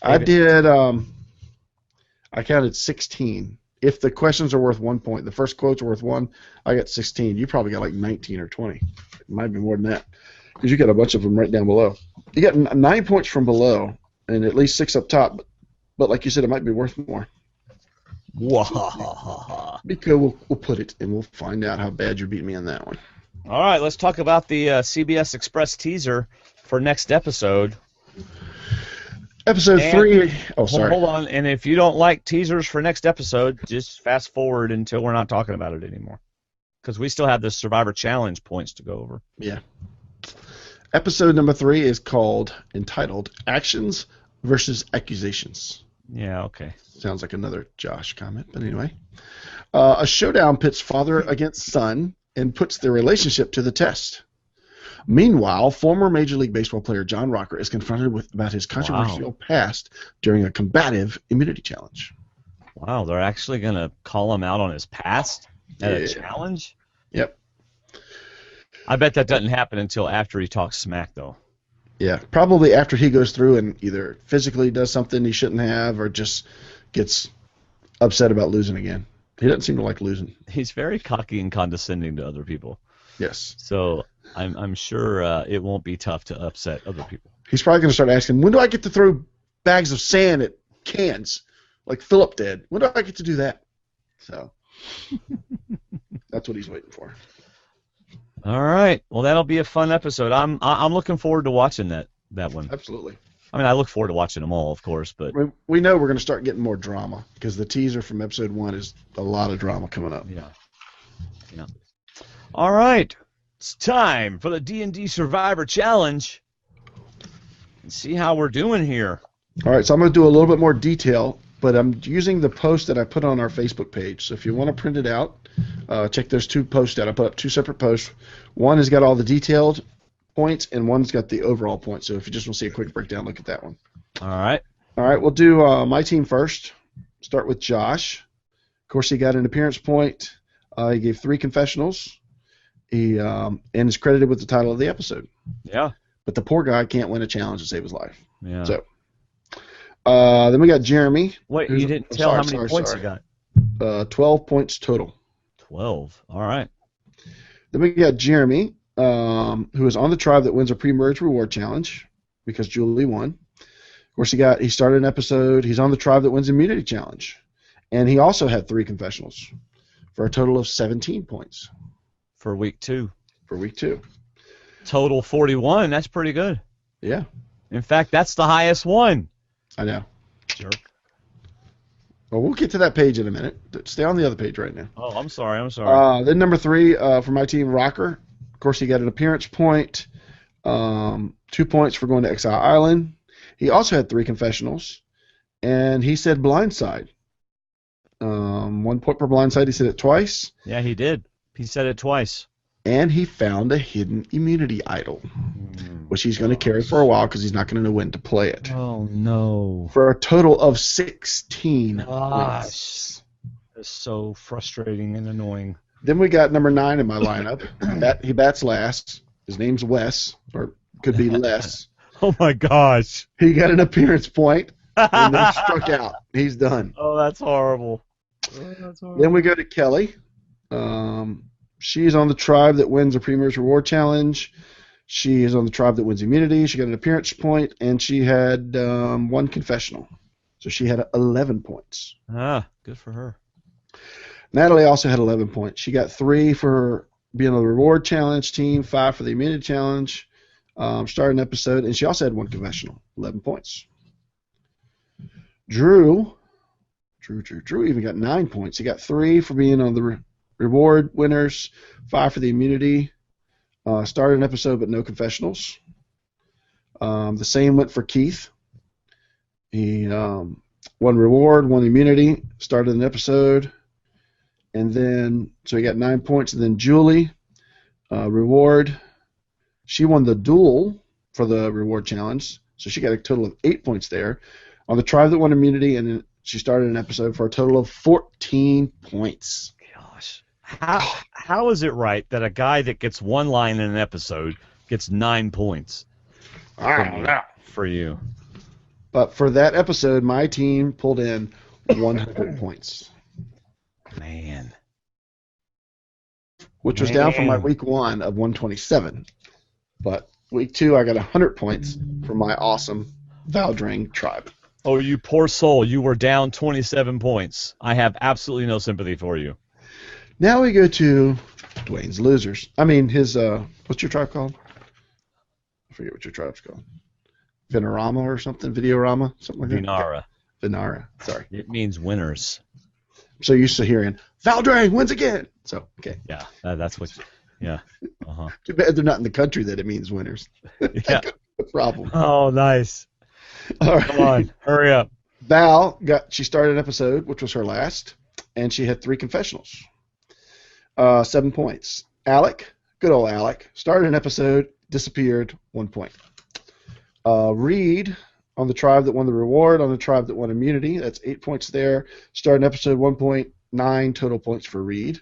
I did. I counted 16. If the questions are worth 1 point, the first quotes are worth 1. I got 16. You probably got like 19 or 20. It might be more than that because you got a bunch of them right down below. You got 9 points from below and at least 6 up top. But like you said, it might be worth more. Because we'll put it and we'll find out how bad you beat me on that one. All right, let's talk about the CBS Express teaser for next episode. Episode 3. Oh, sorry. Hold on. And if you don't like teasers for next episode, just fast forward until we're not talking about it anymore. Because we still have the Survivor Challenge points to go over. Yeah. Episode number 3 is entitled Actions versus Accusations. Yeah, okay. Sounds like another Josh comment, but anyway. A showdown pits father against son and puts their relationship to the test. Meanwhile, former Major League Baseball player John Rocker is confronted about his controversial past during a combative immunity challenge. Wow, they're actually going to call him out on his past at a challenge? Yep. I bet that doesn't happen until after he talks smack, though. Yeah, probably after he goes through and either physically does something he shouldn't have or just gets upset about losing again. He doesn't seem to like losing. He's very cocky and condescending to other people. Yes. So I'm sure it won't be tough to upset other people. He's probably going to start asking, when do I get to throw bags of sand at cans like Philip did? When do I get to do that? So that's what he's waiting for. All right. Well, that'll be a fun episode. I'm looking forward to watching that one. Absolutely. I mean, I look forward to watching them all, of course, but we know we're going to start getting more drama because the teaser from episode 1 is a lot of drama coming up. Yeah. Yeah. All right. It's time for the D&D Survivor Challenge. Let's see how we're doing here. All right, so I'm going to do a little bit more detail, but I'm using the post that I put on our Facebook page. So if you want to print it out, check those 2 posts out. I put up 2 separate posts. One has got all the detailed points, and one's got the overall points. So if you just want to see a quick breakdown, look at that one. All right. All right, we'll do my team first. Start with Josh. Of course, he got an appearance point. He gave 3 confessionals. He and is credited with the title of the episode. Yeah. But the poor guy can't win a challenge to save his life. Yeah. So then we got Jeremy. Wait, you didn't tell how many points he got. 12 points total. 12. All right. Then we got Jeremy, who is on the tribe that wins a pre-merge reward challenge because Julie won. Of course, he started an episode. He's on the tribe that wins immunity challenge, and he also had 3 confessionals for a total of 17 points for week 2. For week 2. Total 41. That's pretty good. Yeah. In fact, that's the highest one. I know. Jerk. Well, we'll get to that page in a minute. Stay on the other page right now. Oh, I'm sorry. Then number 3 for my team, Rocker. Of course, he got an appearance point, 2 points for going to Exile Island. He also had 3 confessionals, and he said blindside. 1 point per blindside. He said it twice. Yeah, he did. He said it twice. And he found a hidden immunity idol, which he's going to carry for a while because he's not going to know when to play it. Oh, no. For a total of 16 Gosh. points. That's so frustrating and annoying. Then we got number 9 in my lineup. He bats last. His name's Wes, or could be Les. Oh, my gosh. He got an appearance point and then struck out. He's done. Oh, that's horrible. Then we go to Kelly. She's on the tribe that wins the Premier's Reward Challenge. She is on the tribe that wins immunity. She got an appearance point, and she had 1 confessional. So she had 11 points. Ah, good for her. Natalie also had 11 points. She got 3 for being on the Reward Challenge team, 5 for the immunity challenge, started an episode, and she also had 1 confessional, 11 points. Drew even got 9 points. He got 3 for being on the reward winners, 5 for the immunity. Started an episode but no confessionals. The same went for Keith. He won reward, won immunity, started an episode, and then so he got 9 points. And then Julie, reward, she won the duel for the reward challenge, so she got a total of 8 points there. On the tribe that won immunity, and then she started an episode for a total of 14 points. Gosh. How is it right that a guy that gets 1 line in an episode gets 9 points? I don't know. For you. But for that episode, my team pulled in 100 points. Man. Which was down from my week 1 of 127. But week 2, I got 100 points for my awesome Valdring tribe. Oh, you poor soul. You were down 27 points. I have absolutely no sympathy for you. Now we go to Dwayne's losers. I mean, his, what's your tribe called? I forget what your tribe's called. Vinorama or something? Videorama? Something like Vinara. that? Vinara. Sorry. It means winners. I'm so used to hearing, Valdring wins again. So, okay. Yeah, that's what. Yeah. Uh-huh. Too bad they're not in the country that it means winners. Yeah. The problem. Oh, nice. All right. Come on, hurry up. Val she started an episode, which was her last, and she had 3 confessionals. 7 points. Alec, good old Alec, started an episode, disappeared, 1 point. Reed, on the tribe that won the reward, on the tribe that won immunity, that's 8 points there. Started an episode, 1.9 total points for Reed.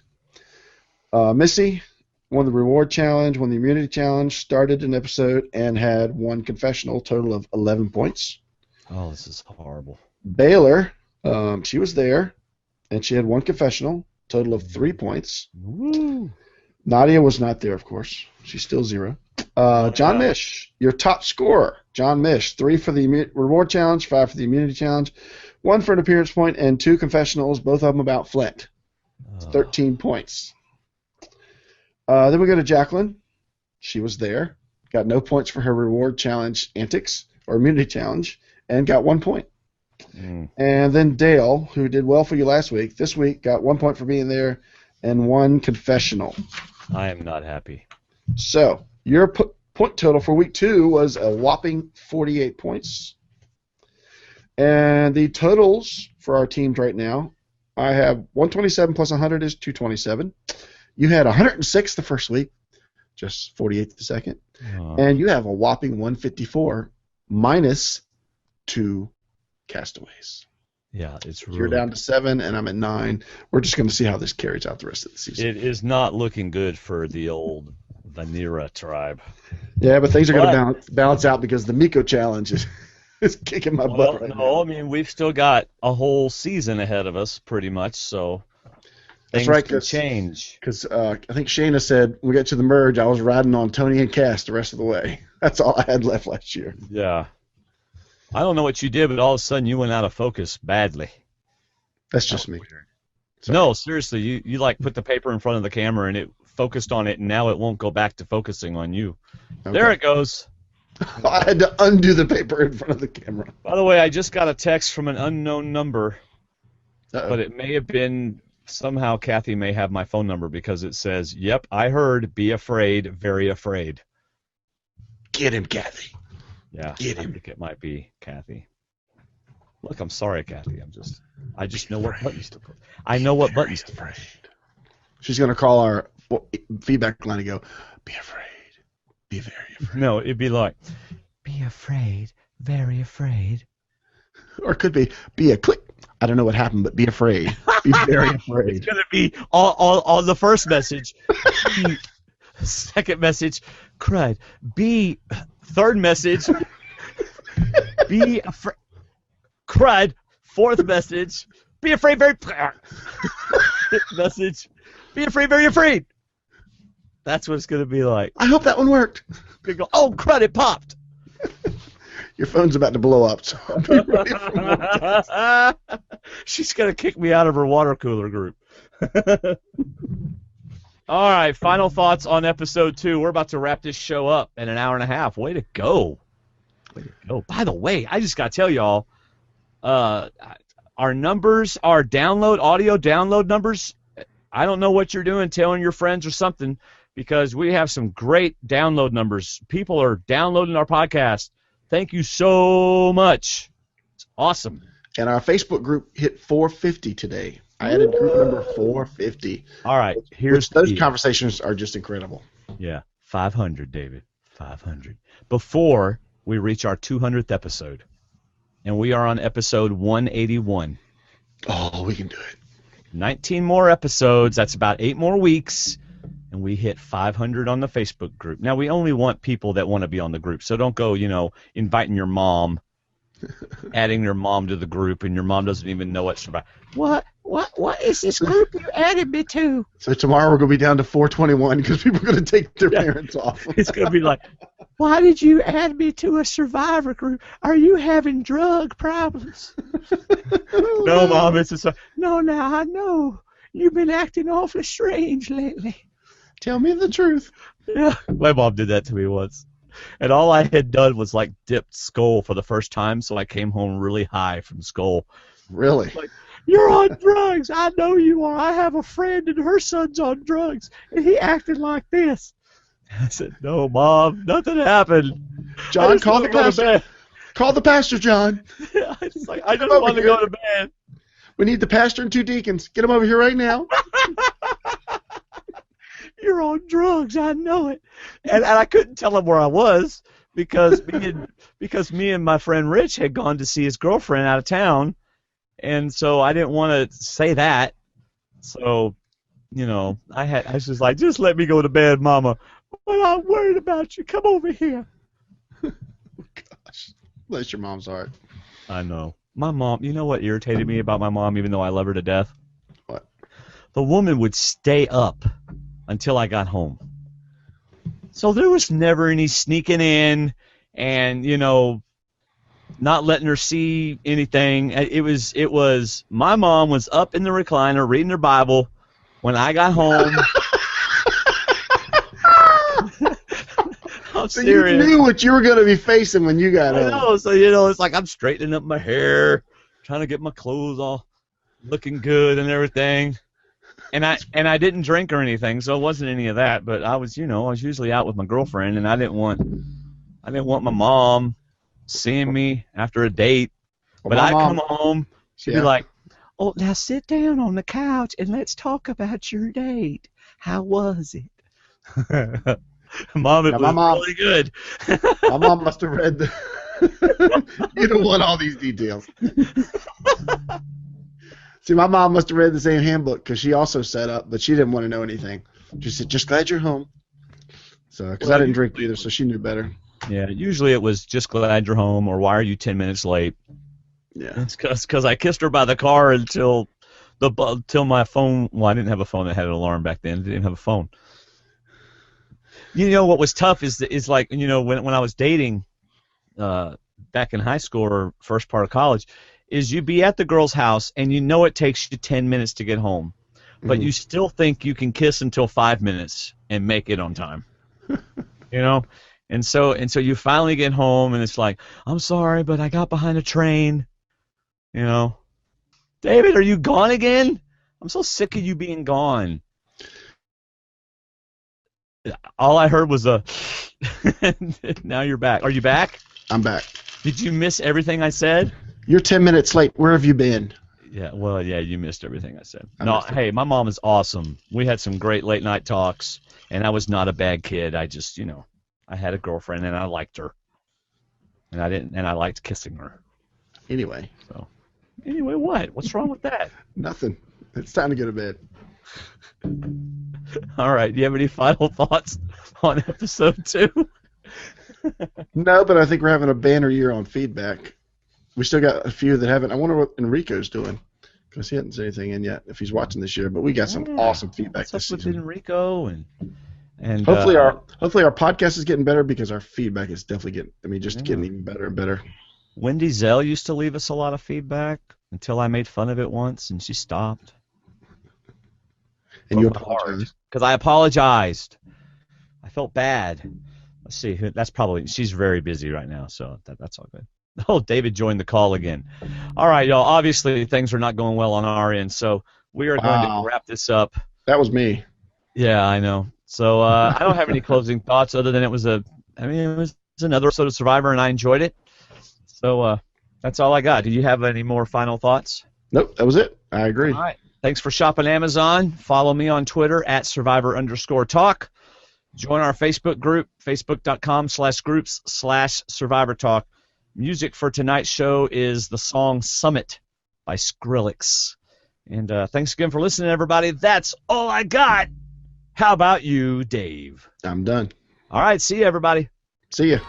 Missy won the reward challenge, won the immunity challenge, started an episode, and had 1 confessional, total of 11 points. Oh, this is horrible. Baylor, she was there, and she had 1 confessional, total of 3 points. Woo. Nadia was not there, of course. She's still 0. John Mish, your top scorer. John Mish, 3 for the reward challenge, 5 for the immunity challenge, 1 for an appearance point, and 2 confessionals, both of them about Flint. 13 points. Then we go to Jacqueline. She was there. Got no points for her reward challenge antics or immunity challenge, and got 1 point. And then Dale, who did well for you last week, this week got 1 point for being there and 1 confessional. I am not happy. So your point total for week 2 was a whopping 48 points. And the totals for our teams right now, I have 127 plus 100 is 227. You had 106 the first week, just 48 the second. And you have a whopping 154 minus 2 castaways. Yeah, it's really... You're down to 7, and I'm at 9. We're just going to see how this carries out the rest of the season. It is not looking good for the old Vanira tribe. Yeah, but things are going to balance out because the Miko challenge is kicking my butt right now. I mean, we've still got a whole season ahead of us, pretty much, so that's things right, can change. Because I think Shayna said when we get to the merge, I was riding on Tony and Cass the rest of the way. That's all I had left last year. Yeah. I don't know what you did, but all of a sudden you went out of focus badly. That's just me. Sorry. No, seriously, you like put the paper in front of the camera and it focused on it, and now it won't go back to focusing on you. Okay. There it goes. I had to undo the paper in front of the camera. By the way, I just got a text from an unknown number, but it may have been somehow Kathy may have my phone number because it says, "Yep, I heard. Be afraid, very afraid." Get him, Kathy. Yeah, get him. I think it might be Kathy. Look, I'm sorry, Kathy. I just know what buttons to put. I know what buttons to press. She's going to call our feedback line and go, be afraid. Be very afraid. No, it'd be like, be afraid, very afraid. Or it could be a click. I don't know what happened, but be afraid. Be very afraid. It's going to be all the first message. Second message, crud. Third message, be afraid. Crud. Fourth message, be afraid, very. Fifth message, be afraid, very afraid. That's what it's going to be like. I hope that one worked. You go, oh, crud, it popped. Your phone's about to blow up, so be ready for more. She's going to kick me out of her water cooler group. All right, final thoughts on episode 2. We're about to wrap this show up in an hour and a half. Way to go. Way to go. By the way, I just got to tell y'all, our numbers, our audio download numbers, I don't know what you're doing, telling your friends or something, because we have some great download numbers. People are downloading our podcast. Thank you so much. It's awesome. And our Facebook group hit 450 today. I added group number 450. All right. Those conversations are just incredible. Yeah. 500, David. 500. Before we reach our 200th episode. And we are on episode 181. Oh, we can do it. 19 more episodes. That's about 8 more weeks. And we hit 500 on the Facebook group. Now, we only want people that want to be on the group. So don't go, inviting your mom, adding your mom to the group, and your mom doesn't even know it's about. What is this group you added me to? So tomorrow we're going to be down to 421 because people are going to take their parents off. It's going to be like, why did you add me to a survivor group? Are you having drug problems? No, Mom, no, now I know. You've been acting awfully strange lately. Tell me the truth. Yeah, my mom did that to me once. And all I had done was, dipped Skull for the first time, so I came home really high from Skull. Really? You're on drugs. I know you are. I have a friend, and her son's on drugs, and he acted like this. I said, no, Mom, nothing happened. John, call the pastor. Call the pastor, John. I just want to go to bed. We need the pastor and 2 deacons. Get them over here right now. You're on drugs, I know it. And I couldn't tell him where I was because me and my friend Rich had gone to see his girlfriend out of town, and so I didn't want to say that. So, I was just like, just let me go to bed, Mama. Well, I'm worried about you. Come over here. Gosh, bless your mom's heart. I know. My mom, you know what irritated me about my mom, even though I love her to death? What? The woman would stay up until I got home. So there was never any sneaking in and, not letting her see anything. It was my mom was up in the recliner reading her Bible when I got home. I'm so serious. You knew what you were going to be facing when you got home. I know, so, it's like I'm straightening up my hair, trying to get my clothes all looking good and everything. And I didn't drink or anything, so it wasn't any of that. But I was usually out with my girlfriend, and I didn't want my mom seeing me after a date. But I'd come home, she'd be like, "Oh, now sit down on the couch and let's talk about your date. How was it?" Mom, it was really good. My mom must have read you don't want all these details. See, my mom must have read the same handbook because she also set up, but she didn't want to know anything. She said, just glad you're home. So, because I didn't drink either, so she knew better. Yeah, usually it was just glad you're home or why are you 10 minutes late? Yeah. It's because I kissed her by the car until my phone, well, I didn't have a phone that had an alarm back then. I didn't have a phone. What was tough is like, when I was dating back in high school or first part of college, is you'd be at the girl's house and it takes you 10 minutes to get home, but you still think you can kiss until 5 minutes and make it on time, and so you finally get home and it's like, I'm sorry, but I got behind a train, David, are you gone again? I'm so sick of you being gone. All I heard was now you're back. Are you back? I'm back. Did you miss everything I said? You're 10 minutes late. Where have you been? Yeah, well, yeah, you missed everything I said. I No, missed it. hey, my mom is awesome. We had some great late night talks, and I was not a bad kid. I just, I had a girlfriend, and I liked her, and I liked kissing her. Anyway. So, anyway, what? What's wrong with that? Nothing. It's time to go to bed. All right. Do you have any final thoughts on episode 2? No, but I think we're having a banner year on feedback. We still got a few that haven't. I wonder what Enrico's doing, because he hasn't said anything in yet, if he's watching this year. But we got some awesome feedback What's this up with season. Enrico and Hopefully our podcast is getting better, because our feedback is definitely getting even better and better. Wendy Zell used to leave us a lot of feedback until I made fun of it once, and she stopped. And you apologize. Because I apologized. I felt bad. Let's see. She's very busy right now, so that's all good. Oh, David joined the call again. All right, y'all. Obviously, things are not going well on our end, so we are going to wrap this up. That was me. Yeah, I know. So I don't have any closing thoughts other than it was another episode of Survivor, and I enjoyed it. So that's all I got. Do you have any more final thoughts? Nope, that was it. I agree. All right. Thanks for shopping Amazon. Follow me on Twitter at Survivor_talk. Join our Facebook group, facebook.com/groups/SurvivorTalk. Music for tonight's show is the song Summit by Skrillex. And thanks again for listening, everybody. That's all I got. How about you, Dave? I'm done. All right. See you, everybody. See ya.